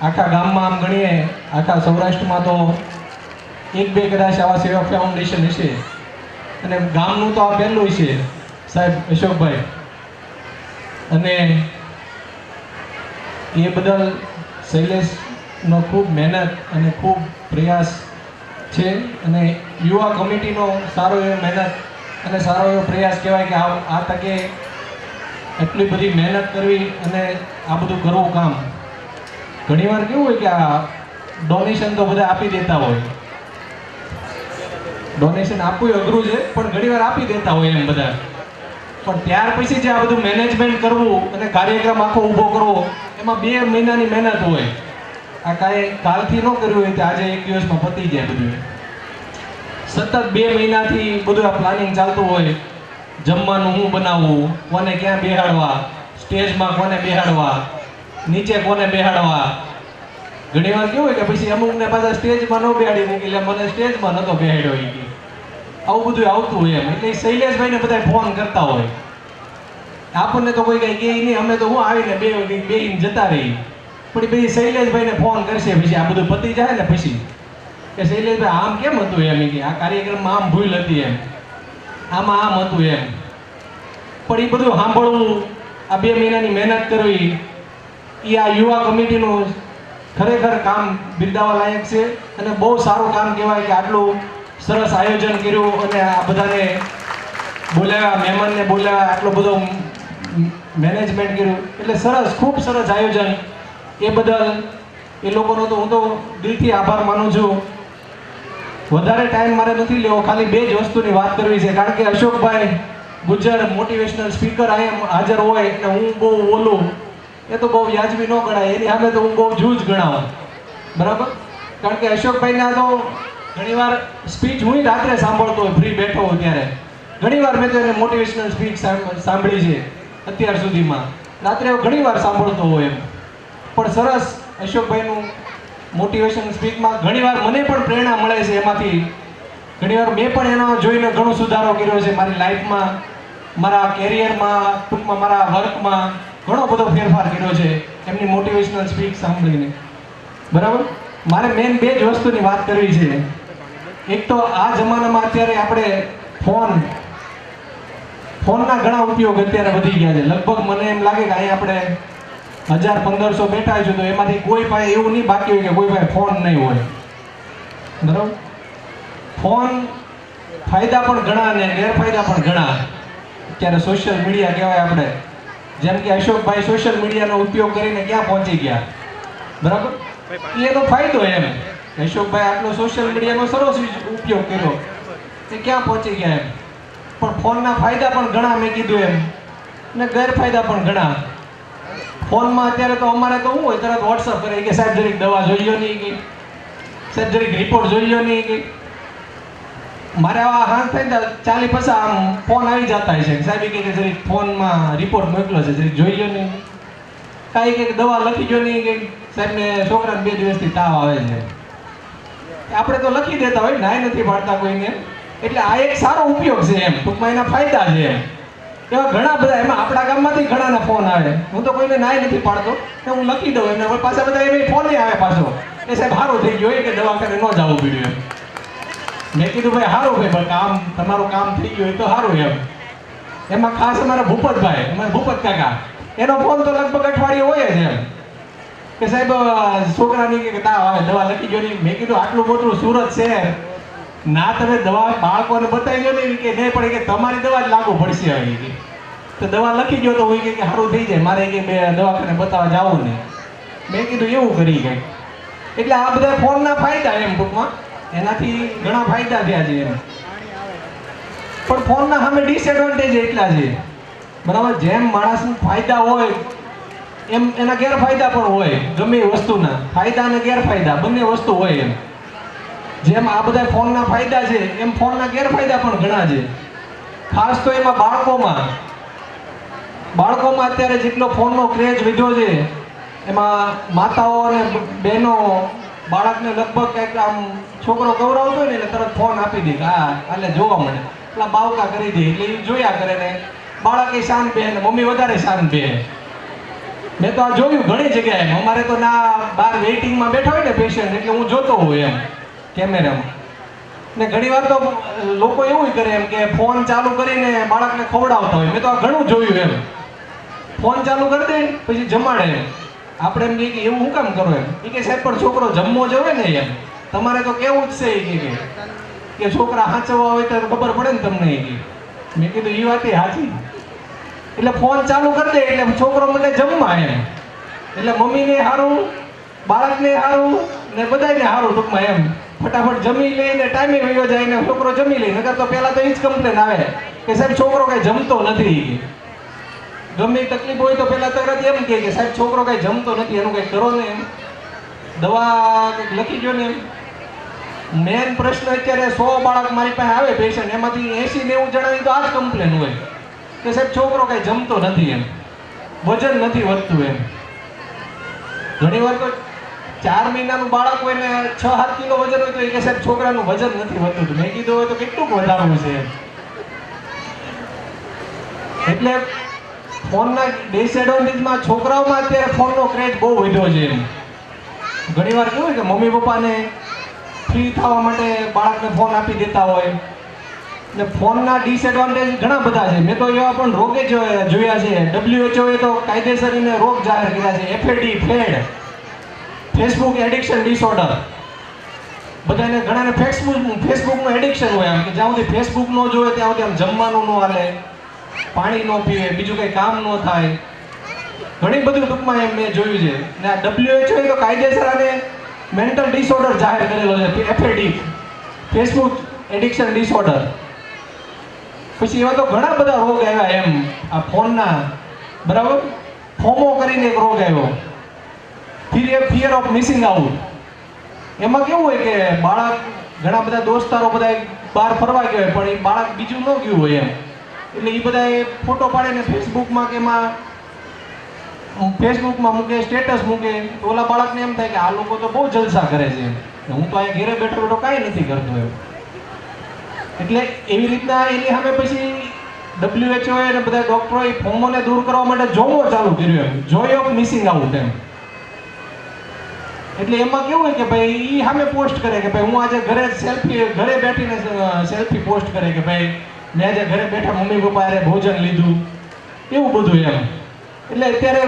આખા ગામમાં આમ ગણીએ, આખા સૌરાષ્ટ્રમાં તો 1-2 કદાચ આવા સેવા ફાઉન્ડેશન હશે અને ગામનું તો આ પહેલું છે સાહેબ અશોકભાઈ. અને એ બદલ શૈલેષનો ખૂબ મહેનત અને ખૂબ પ્રયાસ છે અને યુવા કમિટીનો સારો એવો મહેનત અને સારો એવો પ્રયાસ કહેવાય કે આ તકે એટલી બધી મહેનત કરવી અને આ બધું કરવું કામ. ઘણીવાર કેવું હોય કે આ ડોનેશન તો બધા આપી દેતા હોય, ડોનેશન આપવું અઘરું છે પણ ઘણીવાર આપી દેતા હોય એમ બધા, પણ ત્યાર પછી જે આ બધું મેનેજમેન્ટ કરવું અને કાર્યક્રમ આખો ઊભો કરવો એમાં 2 મહિનાની મહેનત હોય. આ કાંઈ કાલથી ન કર્યું હોય તો આજે 1 દિવસમાં પતી જાય બધું. સતત 2 મહિનાથી બધું આ પ્લાનિંગ ચાલતું હોય. જમવાનું હું બનાવવું, કોને ક્યાં બેહાડવા, સ્ટેજમાં કોને બેહાડવા, નીચે કોને બેહાડવા. ઘણીવાર કેવું હોય કે પછી અમુકને પાછા સ્ટેજમાં ન બેહાડી મૂકી, એટલે મને સ્ટેજમાં નહોતો બેહાડ્યો એ કે આવું બધું આવતું હોય એમ. એટલે શૈલેષભાઈને બધા ફોન કરતા હોય, આપણને તો કોઈ કંઈ કહે નહીં, અમે તો હું આવીને બેહીને જતા રહી, પણ એ પછી શૈલેષભાઈને ફોન કરશે પછી આ બધું પતી જાય ને પછી કે શૈલેષભાઈ આમ કેમ હતું એમ, કે આ કાર્યક્રમમાં આમ ભૂલ હતી એમ, આમાં આમ હતું એમ. પણ એ બધું સાંભળવું, આ 2 મહિનાની મહેનત કરવી, એ આ યુવા કમિટીનું ખરેખર કામ બિરદાવવા લાયક છે અને બહુ સારું કામ કહેવાય કે આટલું સરસ આયોજન કર્યું અને આ બધાને બોલાવ્યા, મહેમાનને બોલાવ્યા, આટલો બધો મેનેજમેન્ટ કર્યું, એટલે સરસ, ખૂબ સરસ આયોજન. એ બદલ એ લોકોનો તો હું તો દિલથી આભાર માનું છું. વધારે ટાઈમ મારે નથી લેવો, ખાલી 2 જ વસ્તુની વાત કરવી છે, કારણ કે અશોકભાઈ ગુજ્જર મોટિવેશનલ સ્પીકર અહીંયા હાજર હોય એટલે હું બહુ બોલું એ તો બહુ વ્યાજબી ન ગણાય, એની સામે તો હું બહુ જૂજ ગણાવું, બરાબર? કારણ કે અશોકભાઈના તો ઘણીવાર સ્પીચ હું રાત્રે સાંભળતો હોય, ફ્રી બેઠો હોય ત્યારે ઘણીવાર મેં તો એને મોટિવેશનલ સ્પીચ સાંભળી છે અત્યાર સુધીમાં, રાત્રે ઘણીવાર સાંભળતો હોય એમ. પણ સરસ અશોકભાઈનું મોટિવેશન સ્પીચમાં ઘણીવાર મને પણ પ્રેરણા મળે છે એમાંથી. ઘણીવાર મેં પણ એનો જોઈને ઘણો સુધારો કર્યો છે મારી લાઈફમાં, મારા કેરિયરમાં, ટૂંકમાં મારા વર્કમાં ઘણો બધો ફેરફાર કર્યો છે એમની મોટિવેશનલ સ્પીચ સાંભળીને, બરાબર? મારે મેન 2 જ વસ્તુની વાત કરવી છે. એક તો આ જમાનામાં અત્યારે આપણે ફોનના ઘણા ઉપયોગ અત્યારે વધી ગયા છે. લગભગ મને એમ લાગે કે અહીંયા આપણે 1000-1500 બેઠા છે તો એમાંથી કોઈ પાસે એવું નહીં બાકી હોય કે કોઈ પાસે ફોન નહીં હોય, બરાબર? ફોન ફાયદા પણ ઘણા અને ગેરફાયદા પણ ઘણા. અત્યારે સોશિયલ મીડિયા કહેવાય આપણે, જેમ કે અશોકભાઈ સોશિયલ મીડિયાનો ઉપયોગ કરીને ક્યાં પહોંચી ગયા, બરાબર? એનો ફાયદો એમ, અશોકભાઈ આટલો સોશિયલ મીડિયાનો સરસ ઉપયોગ કર્યો એ ક્યાં પહોંચી ગયા એમ. પણ ફોનના ફાયદા પણ ઘણા મેં કીધું એમ, અને ગેરફાયદા પણ ઘણા. ફોનમાં અત્યારે તો અમારે તો શું હોય, તરત વોટ્સઅપ કરે કે સાહેબ જરીક દવા જોઈ લો નહીં, કે સાહેબ જરીક રિપોર્ટ જોઈ લો નહીં, કે મારે આવા હાથ થાય ને ચાલી પછી આમ ફોન આવી જતા હોય છે, સાહેબ કે જરીક ફોનમાં રિપોર્ટ મોકલો છે, જરીક જોઈ લો નહીં, કાંઈ કે દવા લખી ગયો નહીં, કે સાહેબને છોકરાને 2 દિવસથી તાવ આવે છે. આપણે તો લખી દેતા હોય, નાય નથી પાડતા કોઈને. એટલે આ એક સારો ઉપયોગ છે એમ, ટૂંકમાં એના ફાયદા છે એમ. એવા ઘણા બધા, એમાં આપણા ગામમાંથી ઘણાના ફોન આવે. હું તો કોઈને નાય નથી પાડતો, કે હું લખી દઉં એમને, પણ પાછા બધા એમ ફોન આવે પાછો એ સાહેબ સારું થઈ ગયું કે દવાખાને ન જવું પડ્યું એમ. મેં કીધું ભાઈ સારું ભાઈ, પણ કામ તમારું કામ થઈ ગયું એ તો સારું એમ. એમાં ખાસ અમારા ભૂપતભાઈ, અમારા ભૂપત કાકા, એનો ફોન તો લગભગ અઠવાડિયે હોય જ એમ, કે સાહેબ છોકરાની કે તાવ આવે, દવા લખી ગયો નહીં. મેં કીધું આટલું મોટું સુરત શહેર ના, તમે દવા બાળકોને બતાવી ગયો નહીં, કે નહીં પડે કે તમારી દવા જ લાગુ પડશે હવે, કે તો દવા લખી ગયો તો હોય કે સારું થઈ જાય, મારે કે બે દવાખાને બતાવવા જવું નહીં. મેં કીધું એવું કરી કંઈક. એટલે આ બધા ફોનના ફાયદા એમ, ટૂંકમાં એનાથી ઘણા ફાયદા થયા છે એમ. પણ ફોનના સામે ડિસએડવાન્ટેજ એટલા છે, બરાબર. જેમ માણસને ફાયદા હોય એમ એના ગેરફાયદા પણ હોય. ગમે એ વસ્તુના ફાયદા અને ગેરફાયદા બંને વસ્તુ હોય એમ. જેમ આ બધા ફોનના ફાયદા છે એમ ફોનના ગેરફાયદા પણ ઘણા છે. ખાસ તો એમાં બાળકોમાં અત્યારે જેટલો ફોનનો ક્રેઝ વધ્યો છે, એમાં માતાઓ અને બહેનો બાળકને લગભગ કંઈક આમ છોકરો ગૌરવતો હોય ને એટલે તરત ફોન આપી દે કે હા એટલે જોવા મળે, એટલા બાવકા કરી દે, એટલે એ જોયા કરે ને બાળક એ શાંત બે ને મમ્મી વધારે શાંત બે. મેં તો આ જોયું ઘણી જગ્યાએ. અમારે તો ના બહાર વેઇટિંગમાં બેઠા હોય ને પેશન્ટ, એટલે હું જોતો હોય એમ કેમેરામાં. ને ઘણી વાર તો લોકો એવું કરે એમ કે ફોન ચાલુ કરીને બાળકને ખવડાવતા હોય. મેં તો આ ઘણું જોયું એમ. ફોન ચાલુ કરી દે પછી જમાડે એમ. આપણે એમ કહીએ કે એવું શું કામ કરો એમ? એ કે સાહેબ પણ છોકરો જમવો જોવે ને એમ, તમારે તો કેવું જ છે કે છોકરા હાંચવા હોય તો ખબર પડે ને તમને. એ મેં કીધું એ વાત સાચી. એટલે ફોન ચાલુ કરી દે એટલે છોકરો મને જમવા એમ. એટલે મમ્મીને સારું, બાળકને સારું ને બધાને સારું ટૂંકમાં એમ. ફટાફટ જમી લઈને ટાઈમે વયો જાય ને છોકરો જમી લે. નકર તો પહેલા તો એ જ કમ્પ્લેન આવે કે સાહેબ છોકરો કઈ જમતો નથી. ગમે તકલીફ હોય તો પહેલા તરત એમ કે સાહેબ છોકરો કઈ જમતો નથી, એનું કઈ કરો ને એમ, દવા કંઈક લખી ગયો ને એમ. મેન પ્રશ્ન અત્યારે 100 બાળક મારી પાસે આવે પેશન્ટ, એમાંથી 80-90 જણાની તો આ જ કમ્પ્લેન હોય કે સાહેબ છોકરો કઈ જમતો નથી એમ, વજન નથી વધતું એમ. ઘણી વાર તો 4 મહિનાનું બાળક હોય ને 6-7 કિલો વજન હોય તો એ કે સાહેબ છોકરાનું વજન નથી વધતું. મેં કીધું હોય તો કેટલું વધારવું છે એમ. એટલે ફોનના ડિસએડવાન્ટેજમાં છોકરાઓમાં અત્યારે ફોનનો ક્રેઝ બહુ વધ્યો છે એમ. ઘણી વાર કેવું કે મમ્મી પપ્પાને ફ્રી થવા માટે બાળકને ફોન આપી દેતા હોય. ને ફોનના ડિસએડવાન્ટેજ ઘણા બધા છે. મેં તો એવા પણ રોગે જોયા છે. WHO એ તો કાયદેસર એને રોગ જાહેર કર્યા છે, FAD, ફેસબુક એડિક્શન ડિસઓર્ડર. બધાને ઘણાને ફેસબુકનું એડિક્શન હોય એમ, કે જ્યાં સુધી ફેસબુક ન જોવે ત્યાં સુધી આમ જમવાનું ન હાલે, પાણી ન પીવે, બીજું કંઈ કામ ન થાય. ઘણી બધું ટૂંકમાં એમ મેં જોયું છે. ને આ WHO એ તો કાયદેસર આને મેન્ટલ ડિસઓર્ડર જાહેર કરેલો છે, FAD, ફેસબુક એડિક્શન ડિસઓર્ડર. પછી એવા તો ઘણા બધા રોગ આવ્યા એમ આ ફોનના, બરાબર. ફોમો કરીને એક રોગ આવ્યો, ફિયર ઓફ મિસિંગ આઉટ. એમાં કેવું હોય કે બાળક, ઘણા બધા દોસ્તારો બધા બહાર ફરવા ગયા હોય પણ એ બાળક બીજું ન ગયું હોય એમ, એટલે એ બધા ફોટો પાડીને ફેસબુકમાં કે એમાં મૂકે, સ્ટેટસ મૂકે. તો ઓલા બાળકને એમ થાય કે આ લોકો તો બહુ જલસા કરે છે, હું તો અહીંયા ઘરે બેઠો બેઠો કાંઈ નથી કરતો એમ. એટલે એવી રીતના એની સામે પછી WHO અને બધા ડોક્ટરોએ ફોમોને દૂર કરવા માટે જોવો ચાલુ કર્યું એમ, જોય ઓફ મિસિંગ આઉટ એમ. એટલે એમાં કેવું હોય કે ભાઈ એ સામે પોસ્ટ કરે કે ભાઈ હું આજે ઘરે બેઠીને સેલ્ફી પોસ્ટ કરે કે ભાઈ મેં આજે ઘરે બેઠા મમ્મી પપ્પા અરે ભોજન લીધું, એવું બધું એમ. એટલે અત્યારે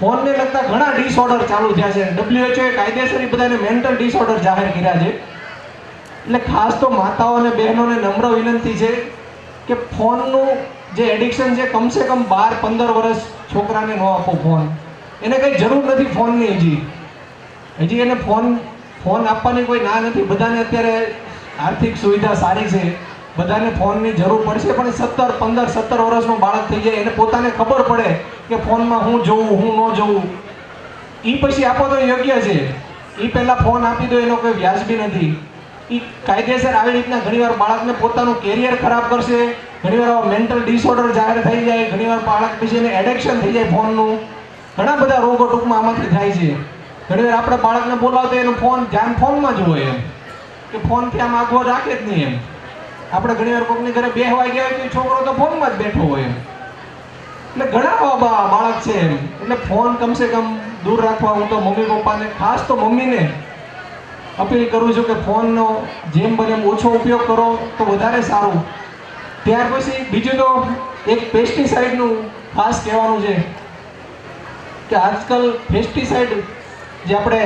ફોનને લગતા ઘણા ડિસઓર્ડર ચાલુ થયા છે. WHO એ કાયદેસર બધાને મેન્ટલ ડિસઓર્ડર જાહેર કર્યા છે. એટલે ખાસ તો માતાઓ અને બહેનોને નમ્ર વિનંતી છે કે ફોનનું જે એડિક્શન છે કમસે કમ 12-15 વર્ષ છોકરાને ન આપો ફોન. એને કંઈ જરૂર નથી ફોનની. હજી એને ફોન આપવાની કોઈ ના નથી. બધાને અત્યારે આર્થિક સુવિધા સારી છે બધાને ફોનની જરૂર પડશે, પણ 17, 15, 17 વર્ષનું બાળક થઈ જાય એને પોતાને ખબર પડે કે ફોનમાં હું જોઉં હું ન જોઉં, એ પછી આપો તો યોગ્ય છે. એ પહેલાં ફોન આપી દો એનો કોઈ વ્યાજબી નથી. એ કાયદેસર આવી રીતના ઘણીવાર બાળકને પોતાનું કેરિયર ખરાબ કરશે, ઘણીવાર મેન્ટલ ડિસઓર્ડર જાહેર થઈ જાય, ઘણીવાર બાળક પછી એને એડિક્શન થઈ જાય ફોનનું. ઘણા બધા રોગો ટૂંકમાં આમાંથી થાય છે. ઘણીવાર આપણે બાળકને બોલાવતો એનું ધ્યાન ફોનમાં જ હોય, એમ કે ફોનથી આમ આગળ રાખે જ નહીં. એમ આપણે ઘણીવાર કોઈકની ઘરે બેહવા ગયા હોય તો છોકરો તો ફોનમાં જ બેઠો હોય. એમ એટલે ઘણા બાળક છે એમ. એટલે ફોન કમસે કમ દૂર રાખવા હું તો મમ્મી પપ્પાને, ખાસ તો મમ્મીને અપીલ કરું છું કે ફોનનો જેમ બને એમ ઓછો ઉપયોગ કરો તો વધારે સારું. ત્યાર પછી બીજું તો એક પેસ્ટિસાઇડનું ખાસ કહેવાનું છે કે આજકાલ પેસ્ટિસાઇડ જે આપણે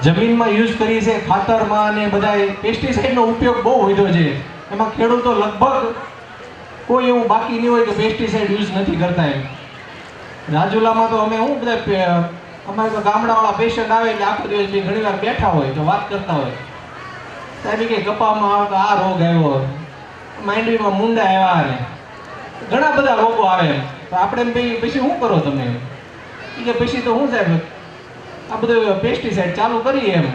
જમીનમાં યુઝ કરીએ છીએ, ખાતરમાં અને બધા પેસ્ટિસાઇડનો ઉપયોગ બહુ વધ્યો છે. એમાં ખેડૂતો લગભગ કોઈ એવું બાકી નહીં હોય કે પેસ્ટિસાઇડ યુઝ નથી કરતા. એમ રાજુલામાં તો અમે શું બધા અમારે તો ગામડાવાળા પેશન્ટ આવે એટલે આખો દિવસ બી ઘણી વાર બેઠા હોય તો વાત કરતા હોય, સાહેબ કે કપામાં આવે તો આ રોગ આવ્યો, માંડવીમાં મુંડા આવ્યા, ને ઘણા બધા રોગો આવે. એમ તો આપણે એમ પછી શું કરો તમે? કે પછી તો શું સાહેબ આ બધું પેસ્ટિસાઇડ ચાલુ કરીએ. એમ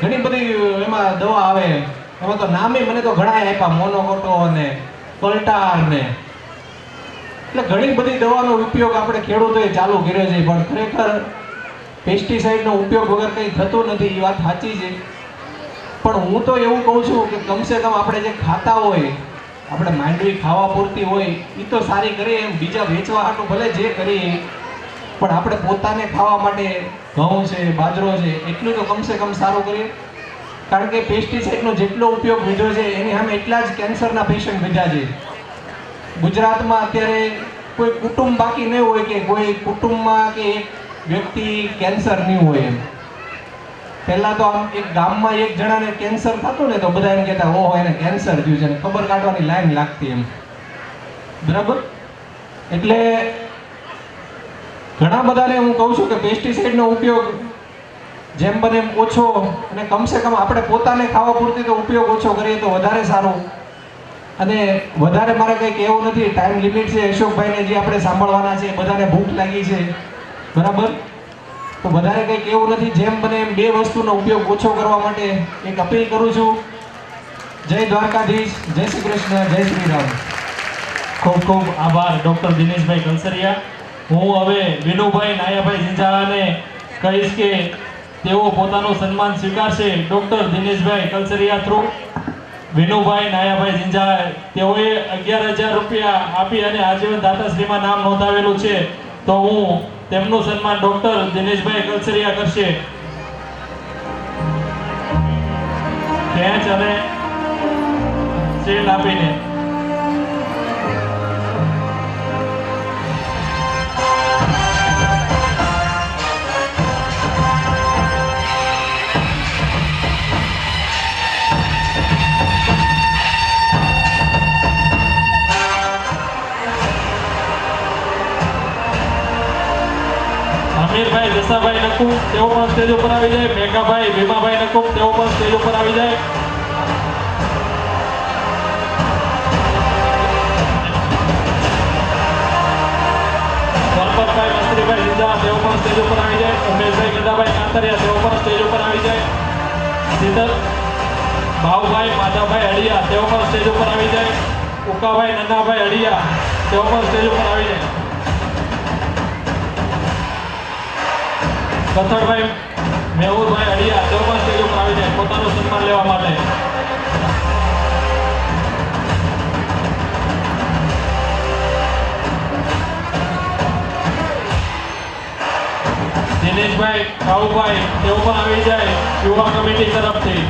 ઘણી બધી એમાં દવા આવે, એમાં તો નામે મને તો ઘણા આપ્યા, મોનોકોટો અને પલટાર ને, એટલે ઘણી બધી દવાનો ઉપયોગ આપણે ખેડૂતોએ ચાલુ કર્યો છે. પણ ખરેખર પેસ્ટિસાઇડનો ઉપયોગ વગર કંઈ થતું નથી, એ વાત સાચી છે. પણ હું તો એવું કહું છું કે કમસે કમ આપણે જે ખાતા હોય, આપણે માંડવી ખાવા પૂરતી હોય એ તો સારી કરીએ. એમ બીજા વેચવા હાટું ભલે જે કરીએ, પણ આપણે પોતાને ખાવા માટે ઘઉં છે, બાજરો છે, એટલું તો કમસે કમ સારું કરીએ. કારણ કે પેસ્ટિસાઇડનો જેટલો ઉપયોગ વધ્યો છે એની સામે એટલા જ કેન્સરના પેશન્ટ વધ્યા છે. ગુજરાતમાં અત્યારે કોઈ કુટુંબ બાકી નહીં હોય કે કોઈ કુટુંબમાં કે એક વ્યક્તિ કેન્સર નહીં હોય. એમ પહેલાં તો આમ એક ગામમાં એક જણાને કેન્સર થતું ને તો બધા એમ કહેતા ઓહો એને કેન્સર થયું છે, ખબર કાઢવાની લાઈન લાગતી. એમ બરાબર. એટલે ઘણા બધાને હું કહું છું કે પેસ્ટિસાઇડનો ઉપયોગ જેમ બને એમ ઓછો, અને કમસે કમ આપણે પોતાને ખાવા પૂરતી તો ઉપયોગ ઓછો કરીએ તો વધારે સારું. અને વધારે મારે કંઈ કહેવું નથી, ટાઈમ લિમિટ છે. અશોકભાઈને જે આપણે સાંભળવાના છે, બધાને ભૂખ લાગી છે, બરાબર, તો વધારે કંઈ કહેવું નથી. જેમ બને એમ બે વસ્તુનો ઉપયોગ ઓછો કરવા માટે એક અપીલ કરું છું. જય દ્વારકાધીશ, જય શ્રી કૃષ્ણ, જય શ્રી રામ. ખૂબ ખૂબ આભાર ડૉક્ટર દિનેશભાઈ કલસરિયા. હું હવે વિનુભાઈ નાયાભાઈ ઝીંઝાળાને કહીશ કે તેઓ પોતાનું સન્માન સ્વીકારશે ડૉક્ટર દિનેશભાઈ કલસરિયા થ્રુ. વિનુભાઈ નાયાભાઈ ઝીંઝાળા તેઓએ 11,000 રૂપિયા આપી અને આજીવન દાતાશ્રીમાં નામ નોંધાવેલું છે. તો હું તેમનું સન્માન ડૉક્ટર દિનેશભાઈ કલસરિયા કરશે. ખેંચ અને શીલ્ડ આપીને. અમીરભાઈ જસાભાઈ નકુમ તેઓ પણ સ્ટેજ ઉપર આવી જાય. મેઘાભાઈ ભીમાભાઈ નકુમ તેઓ પણ સ્ટેજ ઉપર આવી જાય. સરપતભાઈ મંત્રીભાઈ લીધા તેઓ પણ સ્ટેજ ઉપર આવી જાય. ઉમેશભાઈ ગદાભાઈ કાંતરિયા તેઓ પણ સ્ટેજ ઉપર આવી જાય. શીતલ ભાવભાઈ માધાભાઈ હળિયા તેઓ પણ સ્ટેજ ઉપર આવી જાય. ઉકાભાઈ નન્નાભાઈ હળિયા તેઓ પણ સ્ટેજ ઉપર આવી જાય. કથળભાઈ મેહુલભાઈ હળિયા તેઓ પણ સ્ટેજ ઉપર આવી જાય પોતાનું સન્માન લેવા માટે. દિનેશભાઈ કાઉભાઈ તેઓ પણ આવી જાય યુવા કમિટી તરફથી.